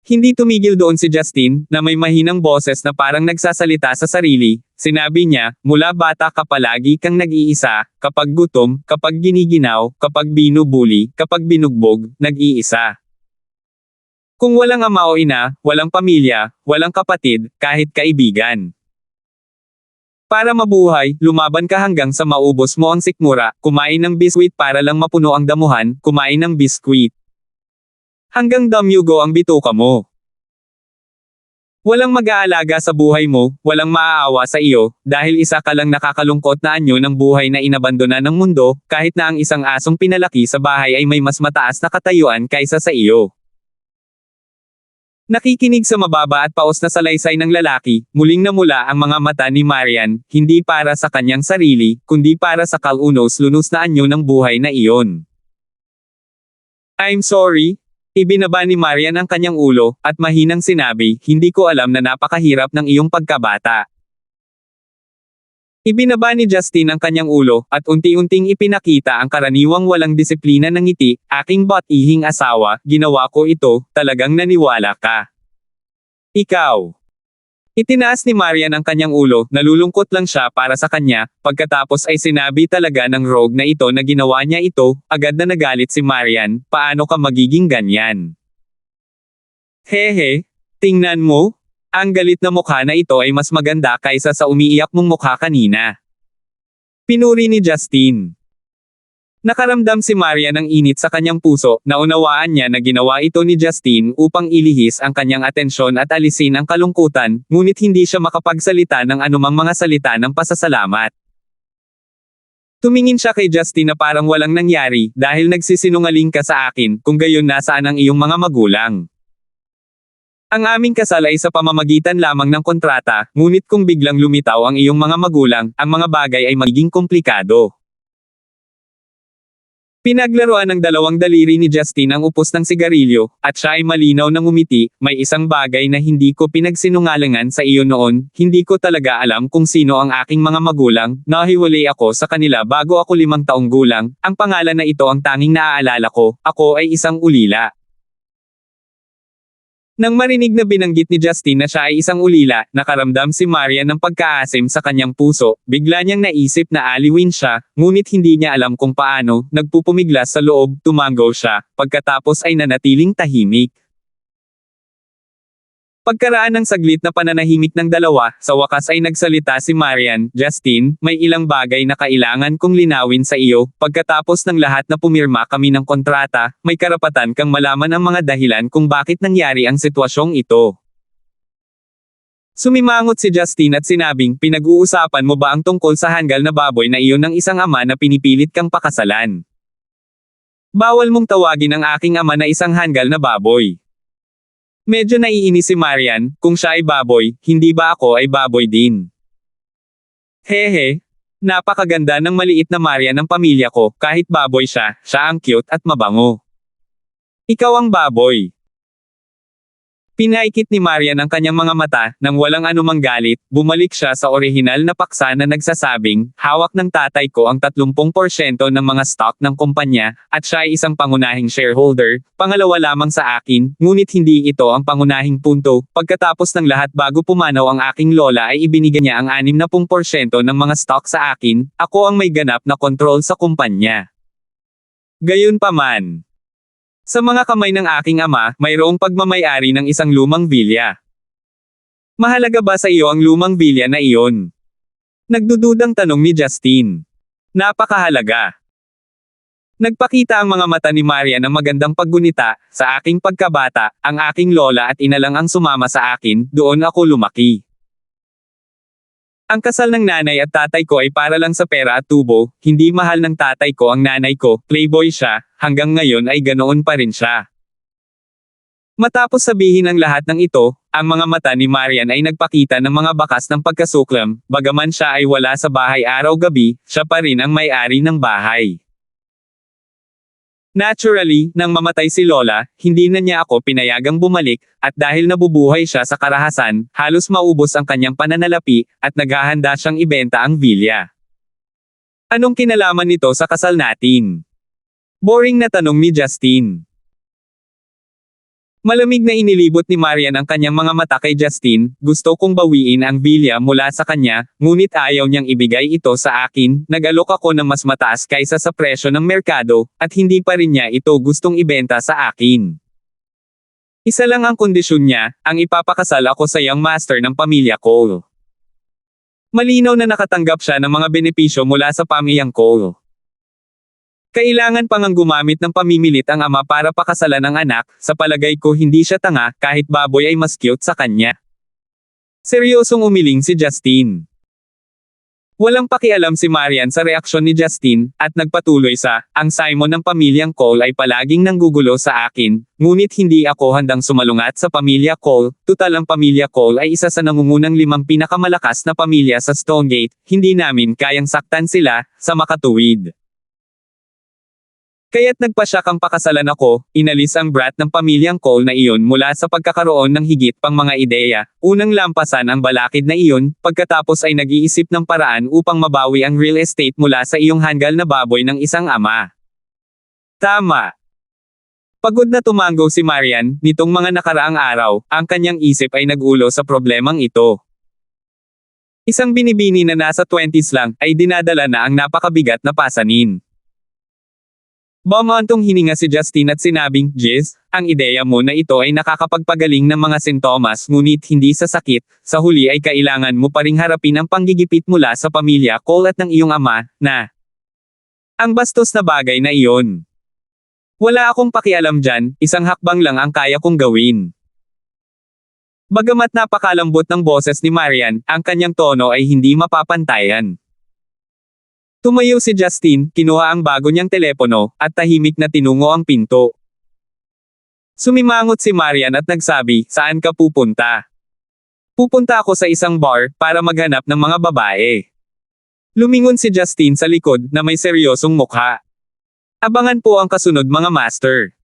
Hindi tumigil doon si Justin, na may mahinang boses na parang nagsasalita sa sarili, sinabi niya, mula bata ka palagi kang nag-iisa, kapag gutom, kapag giniginaw, kapag binubuli, kapag binugbog, nag-iisa. Kung walang ama o ina, walang pamilya, walang kapatid, kahit kaibigan. Para mabuhay, lumaban ka hanggang sa maubos mo ang sikmura, kumain ng biskwit para lang mapuno ang damuhan, kumain ng biskwit. Hanggang damyugo ang bituka mo. Walang mag-aalaga sa buhay mo, walang maaawa sa iyo, dahil isa ka lang nakakalungkot na anyo ng buhay na inabandona ng mundo, kahit na ang isang asong pinalaki sa bahay ay may mas mataas na katayuan kaysa sa iyo. Nakikinig sa mababa at paos na salaysay ng lalaki, muling namula ang mga mata ni Marian, hindi para sa kanyang sarili, kundi para sa kalunos-lunos na anyo ng buhay na iyon. I'm sorry. Ibinaba ni Marian ang kanyang ulo, at mahinang sinabi, hindi ko alam na napakahirap ng iyong pagkabata. Ibinaba ni Justin ang kanyang ulo, at unti-unting ipinakita ang karaniwang walang disiplina ng ngiti, aking bat-ihing asawa, ginawa ko ito, talagang naniwala ka. Ikaw. Itinaas ni Marian ang kanyang ulo, nalulungkot lang siya para sa kanya, pagkatapos ay sinabi talaga ng rogue na ito na ginawa niya ito, agad na nagalit si Marian, paano ka magiging ganyan? Hehe, tingnan mo, ang galit na mukha na ito ay mas maganda kaysa sa umiiyak mong mukha kanina. Pinuri ni Justin. Nakaramdam si Maria ng init sa kanyang puso, naunawaan niya na ginawa ito ni Justine upang ilihis ang kanyang atensyon at alisin ang kalungkutan, ngunit hindi siya makapagsalita ng anumang mga salita ng pasasalamat. Tumingin siya kay Justine na parang walang nangyari, dahil nagsisinungaling ka sa akin, kung gayon nasaan ang iyong mga magulang. Ang aming kasal ay sa pamamagitan lamang ng kontrata, ngunit kung biglang lumitaw ang iyong mga magulang, ang mga bagay ay magiging komplikado. Pinaglaruan ng dalawang daliri ni Justine ang upos ng sigarilyo, at siya ay malinaw na ngumiti. May isang bagay na hindi ko pinagsinungalingan sa iyo noon, hindi ko talaga alam kung sino ang aking mga magulang, nahiwalay ako sa kanila bago ako 5 taong gulang, ang pangalan na ito ang tanging naaalala ko, ako ay isang ulila. Nang marinig na binanggit ni Justine na siya ay isang ulila, nakaramdam si Maria ng pagkaasim sa kanyang puso, bigla niyang naisip na aliwin siya, ngunit hindi niya alam kung paano, nagpupumiglas sa loob, tumango siya, pagkatapos ay nanatiling tahimik. Pagkaraan ng saglit na pananahimik ng dalawa, sa wakas ay nagsalita si Marian, Justine, may ilang bagay na kailangan kong linawin sa iyo, pagkatapos ng lahat na pumirma kami ng kontrata, may karapatan kang malaman ang mga dahilan kung bakit nangyari ang sitwasyong ito. Sumimangot si Justine at sinabing, pinag-uusapan mo ba ang tungkol sa hanggal na baboy na iyon ng isang ama na pinipilit kang pakasalan? Bawal mong tawagin ang aking ama na isang hanggal na baboy. Medyo naiinis si Marian, kung siya ay baboy, hindi ba ako ay baboy din? Hehe, napakaganda ng maliit na Marian ng pamilya ko, kahit baboy siya ang cute at mabango. Ikaw ang baboy. Pinaikit ni Marian ang kanyang mga mata, nang walang anumang galit, bumalik siya sa orihinal na paksa na nagsasabing, hawak ng tatay ko ang 30% ng mga stock ng kumpanya, at siya ay isang pangunahing shareholder, pangalawa lamang sa akin, ngunit hindi ito ang pangunahing punto, pagkatapos ng lahat bago pumanaw ang aking lola ay ibinigay niya ang 60% ng mga stock sa akin, ako ang may ganap na kontrol sa kumpanya. Gayunpaman, sa mga kamay ng aking ama, mayroong pagmamay-ari ng isang lumang vilya. Mahalaga ba sa iyo ang lumang vilya na iyon? Nagdududang tanong ni Justine. Napakahalaga. Nagpakita ang mga mata ni Maria ng magandang paggunita, sa aking pagkabata, ang aking lola at ina lang ang sumama sa akin, doon ako lumaki. Ang kasal ng nanay at tatay ko ay para lang sa pera at tubo, hindi mahal ng tatay ko ang nanay ko, playboy siya, hanggang ngayon ay ganoon pa rin siya. Matapos sabihin ang lahat ng ito, ang mga mata ni Marian ay nagpakita ng mga bakas ng pagkasuklam, bagaman siya ay wala sa bahay araw-gabi, siya pa rin ang may-ari ng bahay. Naturally, nang mamatay si Lola, hindi na niya ako pinayagang bumalik, at dahil nabubuhay siya sa karahasan, halos maubos ang kanyang pananalapi, at naghahanda siyang ibenta ang vilya. Anong kinalaman nito sa kasal natin? Boring na tanong ni Justine. Malamig na inilibot ni Marian ang kanyang mga mata kay Justine, gusto kong bawiin ang vilya mula sa kanya, ngunit ayaw niyang ibigay ito sa akin, nag-alok ako ng mas mataas kaysa sa presyo ng merkado, at hindi pa rin niya ito gustong ibenta sa akin. Isa lang ang kondisyon niya, ang ipapakasal ako sa young master ng pamilya ko. Malinaw na nakatanggap siya ng mga benepisyo mula sa pamilyang ko. Kailangan pang ang gumamit ng pamimilit ang ama para pakasalan ang anak, sa palagay ko hindi siya tanga, kahit baboy ay mas cute sa kanya. Seryosong umiling si Justine. Walang pakialam si Marian sa reaksyon ni Justine, at nagpatuloy sa, ang Simon ng pamilyang Cole ay palaging nanggugulo sa akin, ngunit hindi ako handang sumalungat sa pamilya Cole, tutal ang pamilya Cole ay isa sa nangungunang 5 pinakamalakas na pamilya sa Stonegate, hindi namin kayang saktan sila, sa makatuwid. Kaya't nagpasya kang pakasalan ako, inalis ang brat ng pamilyang Cole na iyon mula sa pagkakaroon ng higit pang mga ideya, unang lampasan ang balakid na iyon, pagkatapos ay nag-iisip ng paraan upang mabawi ang real estate mula sa iyong hanggal na baboy ng isang ama. Tama. Pagod na tumango si Marian, nitong mga nakaraang araw, ang kanyang isip ay nagulo sa problemang ito. Isang binibini na nasa 20s lang, ay dinadala na ang napakabigat na pasanin. Bumantong hininga si Justine at sinabing, Jess, ang ideya mo na ito ay nakakapagpagaling ng mga sintomas ngunit hindi sa sakit, sa huli ay kailangan mo pa ring harapin ang panggigipit mula sa pamilya Cole at ng iyong ama, na Ang bastos na bagay na iyon. Wala akong pakialam dyan, isang hakbang lang ang kaya kong gawin. Bagamat napakalambot ng boses ni Marian, ang kanyang tono ay hindi mapapantayan. Tumayo si Justin, kinuha ang bago niyang telepono, at tahimik na tinungo ang pinto. Sumimangot si Marian at nagsabi, "Saan ka pupunta?" "Pupunta ako sa isang bar, para maghanap ng mga babae." Lumingon si Justin sa likod, na may seryosong mukha. "Abangan po ang kasunod mga master."